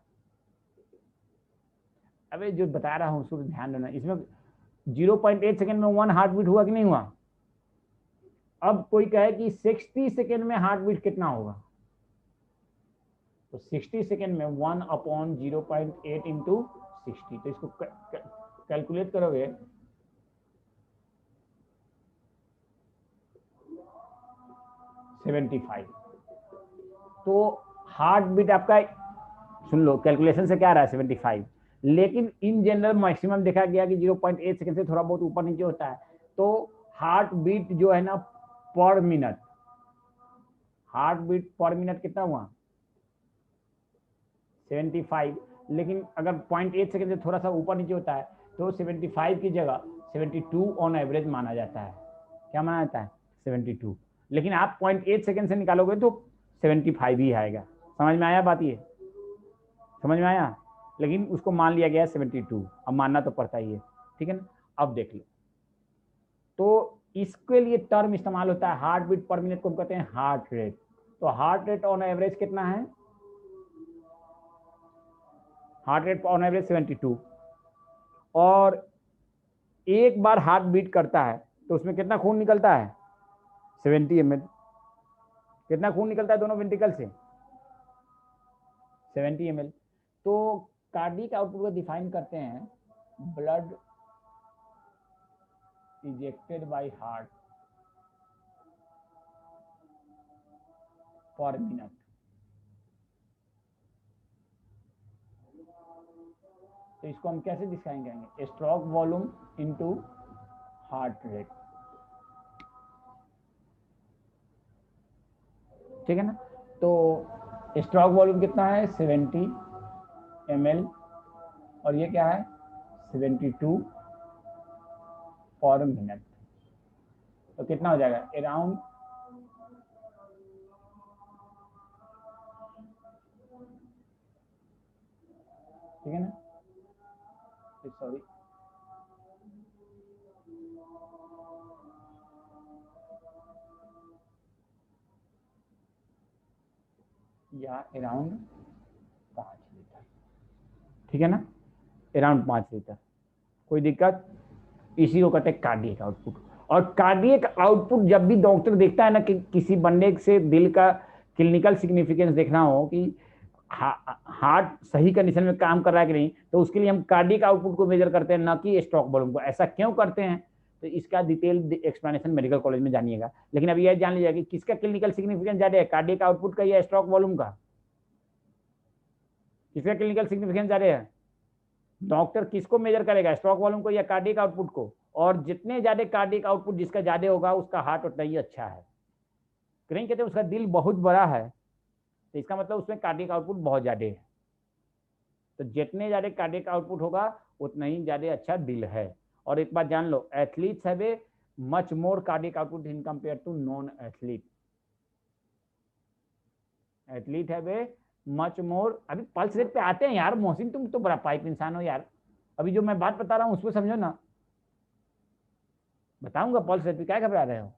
अबे जो बता रहा हूं उसको ध्यान देना, इसमें 0.8 सेकेंड में 1 हार्ट बीट हुआ कि नहीं हुआ। अब कोई कहे कि 60 सेकेंड में हार्ट बीट कितना होगा, तो 60 सेकेंड में 1/0.8 इंटू 60, तो इसको कैलकुलेट करोगे 75। तो हार्ट बीट आपका, सुन लो कैलकुलेशन से क्या आ रहा है 75, लेकिन इन जनरल मैक्सिमम देखा गया कि 0.8 सेकेंड से थोड़ा बहुत ऊपर नीचे होता है। तो हार्ट बीट जो है ना per minute, heart beat per minute कितना हुआ 75, लेकिन अगर 0.8 सेकेंड से थोड़ा सा ऊपर नीचे होता है तो 75 की जगह 72 ऑन एवरेज माना जाता है। क्या माना जाता है 72, लेकिन आप 0.8 सेकेंड से निकालोगे तो 75 ही आएगा। समझ में आया बात, ये समझ में आया, लेकिन उसको मान लिया गया 72, अब मानना तो पड़ता ही है, ठीक है ना। अब देख लो, तो इसके लिए टर्म इस्तेमाल होता है हार्ट बीट पर मिनट को हम कहते हैं हार्ट रेट। तो हार्ट रेट ऑन एवरेज कितना है, हार्ट रेट ऑन एवरेज 72, और एक बार हार्ट बीट करता है तो उसमें कितना खून निकलता है 70 ml। कितना खून निकलता है दोनों वेंट्रिकल से 70 ml। तो कार्डियक आउटपुट को डिफाइन करते हैं ब्लड इजेक्टेड बाय हार्ट पर मिनट। तो इसको हम कैसे डिफाइन करेंगे, stroke volume into heart rate, ठीक है ना। तो स्ट्रोक वॉल्यूम कितना है 70 ml, और ये क्या है 72 पर मिनट, तो कितना हो जाएगा अराउंड, ठीक है ना, सॉरी या अराउंड 5 लीटर, ठीक है ना, अराउंड 5 लीटर, कोई दिक्कत। इसी को कहते हैं कार्डियक आउटपुट। और कार्डियक आउटपुट जब भी डॉक्टर देखता है ना कि किसी बंदे से दिल का क्लिनिकल सिग्निफिकेंस देखना हो कि हार्ट सही कंडीशन में काम कर रहा है कि नहीं, तो उसके लिए हम कार्डियक आउटपुट को मेजर करते हैं, ना कि स्ट्रोक वॉल्यूम को। ऐसा क्यों करते हैं, तो इसका डिटेल एक्सप्लेनेशन मेडिकल कॉलेज में जानिएगा। लेकिन अब यह जान लीजिए कि किसका क्लिनिकल सिग्निफिकेंस ज्यादा है, कार्डियक आउटपुट का या स्ट्रोक वॉल्यूम का? किसका क्लिनिकल सिग्निफिकेंस ज्यादा है? डॉक्टर किसको मेजर करेगा, स्ट्रोक वॉल्यूम को या कार्डियक आउटपुट को? और जितने ज्यादा कार्डियक आउटपुट जिसका ज्यादा होगा उसका हार्ट उतना ही अच्छा है। कहीं कहते हैं उसका दिल बहुत बड़ा है, तो इसका मतलब उसमें कार्डियक आउटपुट बहुत ज्यादा है। तो जितने ज्यादा कार्डियक आउटपुट होगा उतना ही ज्यादा अच्छा दिल है। और एक बात जान लो, athletes have a much more cardiac output in compare to non athlete. Athlete have a much more. अभी पल्स रेट पे आते हैं यार, मोहसिन तुम तो बड़ा पाइप इंसान हो यार। अभी जो मैं बात बता रहा हूँ उसको समझो ना, बताऊंगा पल्स रेट पे, क्या घबरा रहे हो?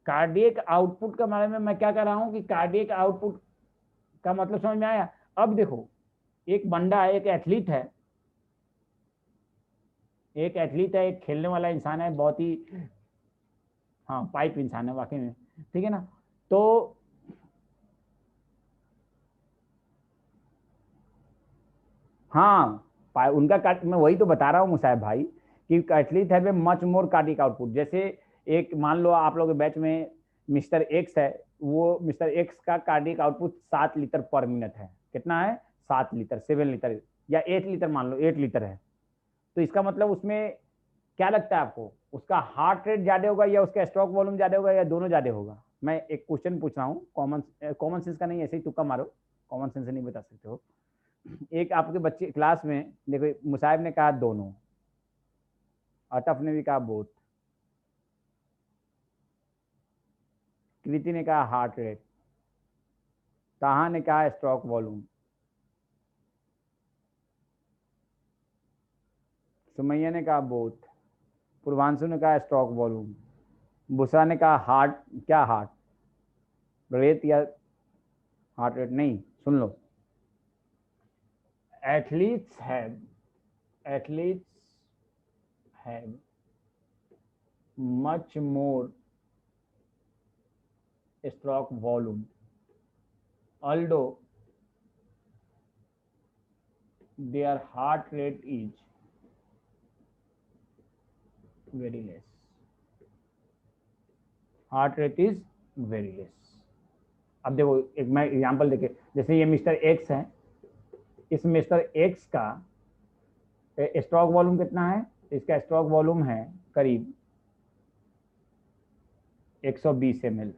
कार्डियक आउटपुट के बारे में मैं क्या कर रहा हूँ कि कार्डियक आउटपुट का मतलब समझ में आया? अब देखो, एक बंदा है, एक एथलीट है, एक एथलीट है, एक खेलने वाला इंसान है, बहुत ही हाँ पाइप इंसान है वाकई में, ठीक है ना? तो हाँ, उनका मैं वही तो बता रहा हूँ मुसाहिब भाई, कि एथलीट है मच मोर कार्डिक आउटपुट। जैसे एक मान लो आप लोग बैच में मिस्टर एक्स है, वो मिस्टर एक्स का कार्डिक आउटपुट 7 लीटर पर मिनट है। कितना है? 7 लीटर, 7 लीटर, या 8 लीटर, मान लो 8 लीटर है। तो इसका मतलब उसमें क्या लगता है आपको, उसका हार्ट रेट ज्यादा होगा या उसका स्ट्रोक वॉल्यूम ज्यादा होगा या दोनों ज्यादा होगा? मैं एक क्वेश्चन पूछ रहा हूँ, कॉमन कॉमन सेंस का नहीं, ऐसे ही तुक्का मारो, कॉमन सेंस से नहीं बता सकते हो। एक आपके बच्चे क्लास में देखो, मुसाहिब ने कहा दोनों, अतफ ने भी कहा बोथ, कृति ने कहा हार्ट रेट, ताहा ने कहा स्ट्रोक वॉल्यूम, सुमैया ने कहा बोथ, पूर्वांशु ने कहा स्ट्रोक वॉल्यूम, बुशरा ने कहा हार्ट, क्या हार्ट रेट या हार्ट रेट नहीं। सुन लो, athletes have athletes have much more stroke volume, although their heart rate is very less. Heart rate is very less. अब देखो, एक मैं एग्जांपल देखे, जैसे ये मिस्टर एक्स है, इस मिस्टर एक्स का स्ट्रोक वॉल्यूम कितना है? इसका स्ट्रोक वॉल्यूम है करीब 120 ml।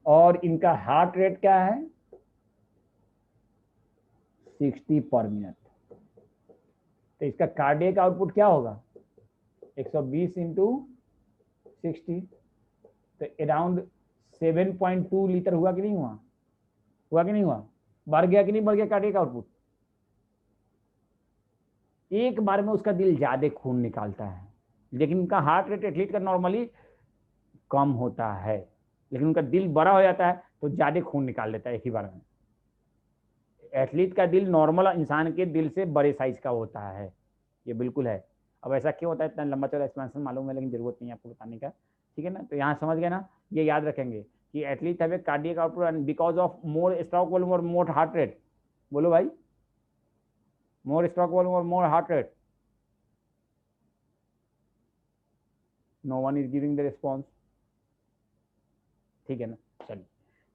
और इनका हार्ट रेट क्या है? 60 पर मिनट। तो इसका कार्डियक आउटपुट क्या होगा? 120 इंटू 60, तो अराउंड 7.2 लीटर हुआ कि नहीं हुआ? हुआ कि नहीं हुआ? बढ़ गया कि नहीं बढ़ गया कार्डियक आउटपुट? एक बार में उसका दिल ज्यादा खून निकालता है, लेकिन उनका हार्ट रेट एथलीट का नॉर्मली कम होता है, लेकिन उनका दिल बड़ा हो जाता है तो ज्यादा खून निकाल लेता है एक ही बार में। एथलीट का दिल नॉर्मल इंसान के दिल से बड़े साइज का होता है, ये बिल्कुल है। अब ऐसा क्यों होता है, इतना लंबा चौड़ा एक्सप्लेनेशन मालूम है, लेकिन जरूरत नहीं है आपको बताने का, ठीक है ना? तो यहाँ समझ गए ना, ये याद रखेंगे कि athlete have A cardiac output because of more stroke volume और मोर हार्ट रेट। बोलो भाई, मोर स्ट्रोक वॉल्यूम और more heart rate. No one is giving the response, ठीक है ना? चलिए,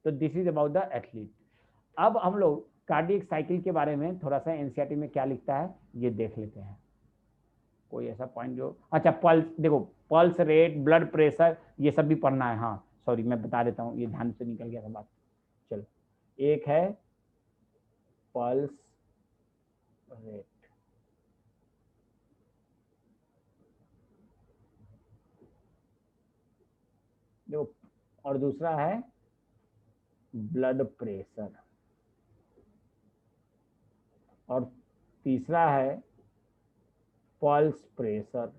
तो this is about the athlete. अब हम लोग कार्डियक साइकिल के बारे में थोड़ा सा एनसीईआरटी में क्या लिखता है ये देख लेते हैं। कोई ऐसा पॉइंट जो, अच्छा पल्स, देखो पल्स रेट, ब्लड प्रेशर, ये सब भी पढ़ना है। हाँ सॉरी, मैं बता देता हूँ, ये ध्यान से निकल गया था बात। चलो, एक है पल्स रेट, देखो, और दूसरा है ब्लड प्रेशर, और तीसरा है पल्स प्रेशर।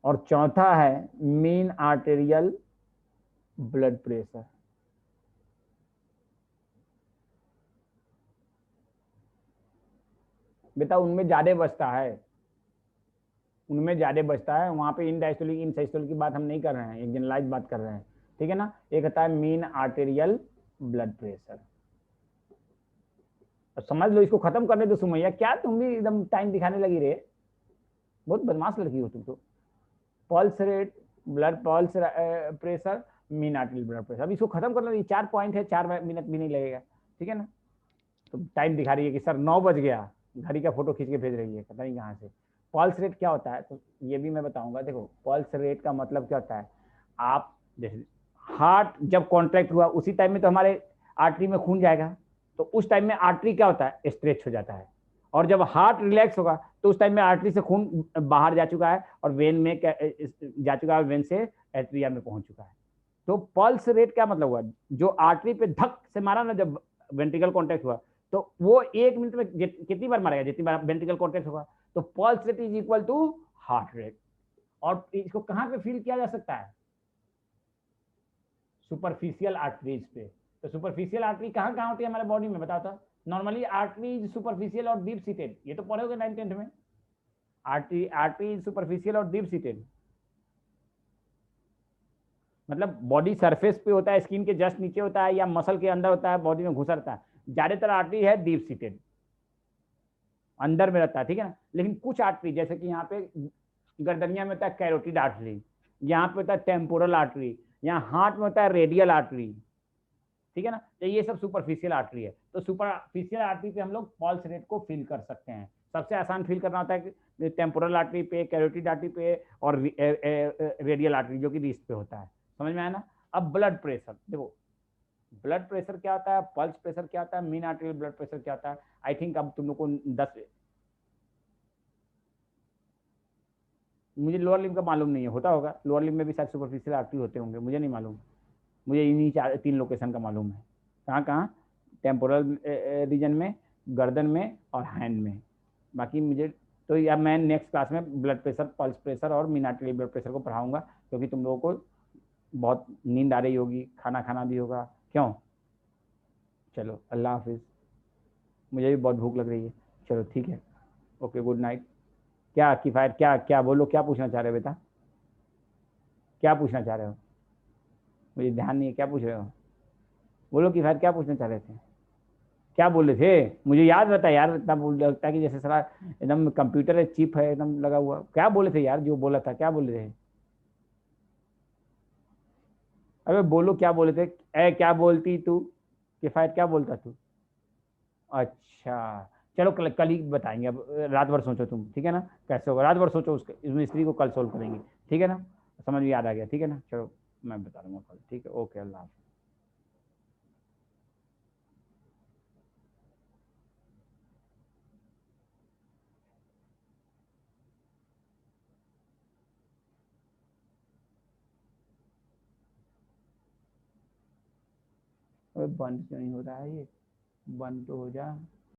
और चौथा है मीन आर्टेरियल ब्लड प्रेशर। बेटा उनमें ज्यादा बचता है, उनमें ज्यादा बचता है। वहां पे इन डायस्टोलिक इन सिस्टोलिक की बात हम नहीं कर रहे हैं, एक जनरलाइज बात कर रहे हैं, ठीक है ना। एक होता है मीन आर्टेरियल ब्लड प्रेशर। अब समझ लो, इसको खत्म करने दो सुमैया, क्या तुम भी एकदम टाइम दिखाने लगी रे, बहुत बदमाश लड़की हो तुम तो। Pulse rate, blood pulse pressure, mean arterial blood pressure. अब इसको खत्म करना, ये 4 पॉइंट है, 4 मिनट भी नहीं लगेगा, ठीक है ना। तो टाइम दिखा रही है कि सर 9 बज गया, घड़ी का फोटो खींच के भेज रही है, पता नहीं कहाँ से। पल्स रेट क्या होता है, तो ये भी मैं बताऊंगा। देखो पल्स रेट का मतलब क्या होता है, आप जैसे हार्ट जब कॉन्ट्रैक्ट हुआ उसी टाइम में तो हमारे आर्टरी में खून जाएगा, तो उस टाइम में आर्टरी क्या होता है, स्ट्रेच हो जाता है। और जब हार्ट रिलैक्स होगा तो उस टाइम में आर्टरी से खून बाहर जा चुका है और वेन में जा चुका है, वेन से एट्रिया में पहुंच चुका है। तो पल्स रेट क्या मतलब हुआ, जो आर्टरी पे धक से मारा ना जब वेंट्रिकल कॉन्टैक्ट हुआ, तो वो 1 मिनट में कितनी बार मारेगा, जितनी बार वेंट्रिकल कॉन्टैक्ट होगा। तो pulse rate is equal to heart rate. और इसको कहां पे फील किया जा सकता है, सुपरफिशियल आर्टरीज पे। तो सुपरफिशियल आर्टरी कहाँ कहाँ होती है हमारे बॉडी में, बताओ तो। नॉर्मली आर्टरी सुपरफिशियल और डीप सीटेड, ये तो पढ़ोगे 9th-10th में। आर्टरी आर्टरी सुपरफिशियल और डीप सीटेड, मतलब बॉडी सरफेस पे होता है, स्किन के जस्ट नीचे होता है, या मसल के अंदर होता है, बॉडी में घुसा रहता है। ज्यादातर आर्टरी है डीप सीटेड, अंदर में रहता है, ठीक है ना। लेकिन कुछ आर्टरी जैसे कि यहाँ पे गर्दनिया में होता है कैरोटिड आर्टरी, यहाँ पे होता है टेम्पोरल आर्टरी, यहाँ हार्ट में होता है रेडियल आर्टरी, ठीक है ना। तो ये सब सुपरफिशियल आर्टरी है। तो सुपरफिशियल आर्टरी पे हम लोग पल्स रेट को फील कर सकते हैं। सबसे आसान फील करना होता है टेम्पोरल आर्टरी पे, कैरोटिड आर्टरी पे, और रेडियल आर्टरी जो कि रिस्ट पे होता है। समझ में आया ना। अब ब्लड प्रेशर देखो, ब्लड प्रेशर क्या होता है, पल्स प्रेशर क्या होता है, मीन आर्टेरियल ब्लड प्रेशर क्या होता है। आई थिंक अब तुम लोग को 10, मुझे लोअर लिम्ब का मालूम नहीं है, होता होगा लोअर लिम्ब में भी शायद सुपरफिशियल आर्टरी होते होंगे, मुझे नहीं मालूम। मुझे इन्हीं 3 लोकेशन का मालूम है। कहाँ कहाँ, टेम्पोरल रीजन में, गर्दन में और हैंड में। बाकी मुझे तो या मैं नेक्स्ट क्लास में ब्लड प्रेशर, पल्स प्रेशर और मीन आर्टेरियल ब्लड प्रेशर को पढ़ाऊंगा, क्योंकि तुम लोगों को बहुत नींद आ रही होगी, खाना खाना भी होगा, क्यों। चलो अल्लाह हाफिज़, मुझे भी बहुत भूख लग रही है। चलो ठीक है, ओके, गुड नाइट। क्या किफ़ायत, क्या क्या बोलो, क्या पूछना चाह रहे हो बेटा, क्या पूछना चाह रहे हो, मुझे ध्यान नहीं है, क्या पूछ रहे हो, बोलो किफ़ायत, क्या पूछना चाह रहे थे, क्या बोल रहे थे, मुझे याद रहता है यार, इतना बोल लगता है कि जैसे सारा एकदम कंप्यूटर है, चिप है एकदम लगा हुआ। क्या बोले थे यार, जो बोला था क्या बोले थे, अबे बोलो क्या बोले थे। ए क्या बोलती तू, किफ़ायत क्या बोलता तू। अच्छा, चलो कल कल ही बताएंगे, अब रात भर सोचो तुम, ठीक है ना, कैसे होगा, रात भर सोचो उसके इस मिस्त्री को, कल सोल्व करेंगे, ठीक है ना। समझ में याद आ गया, ठीक है ना, चलो मैं बता दूंगा कल, ठीक है, ओके, अल्लाह हाफ़िज़। अबे बंद क्यों नहीं हो रहा है ये, बंद तो हो जा।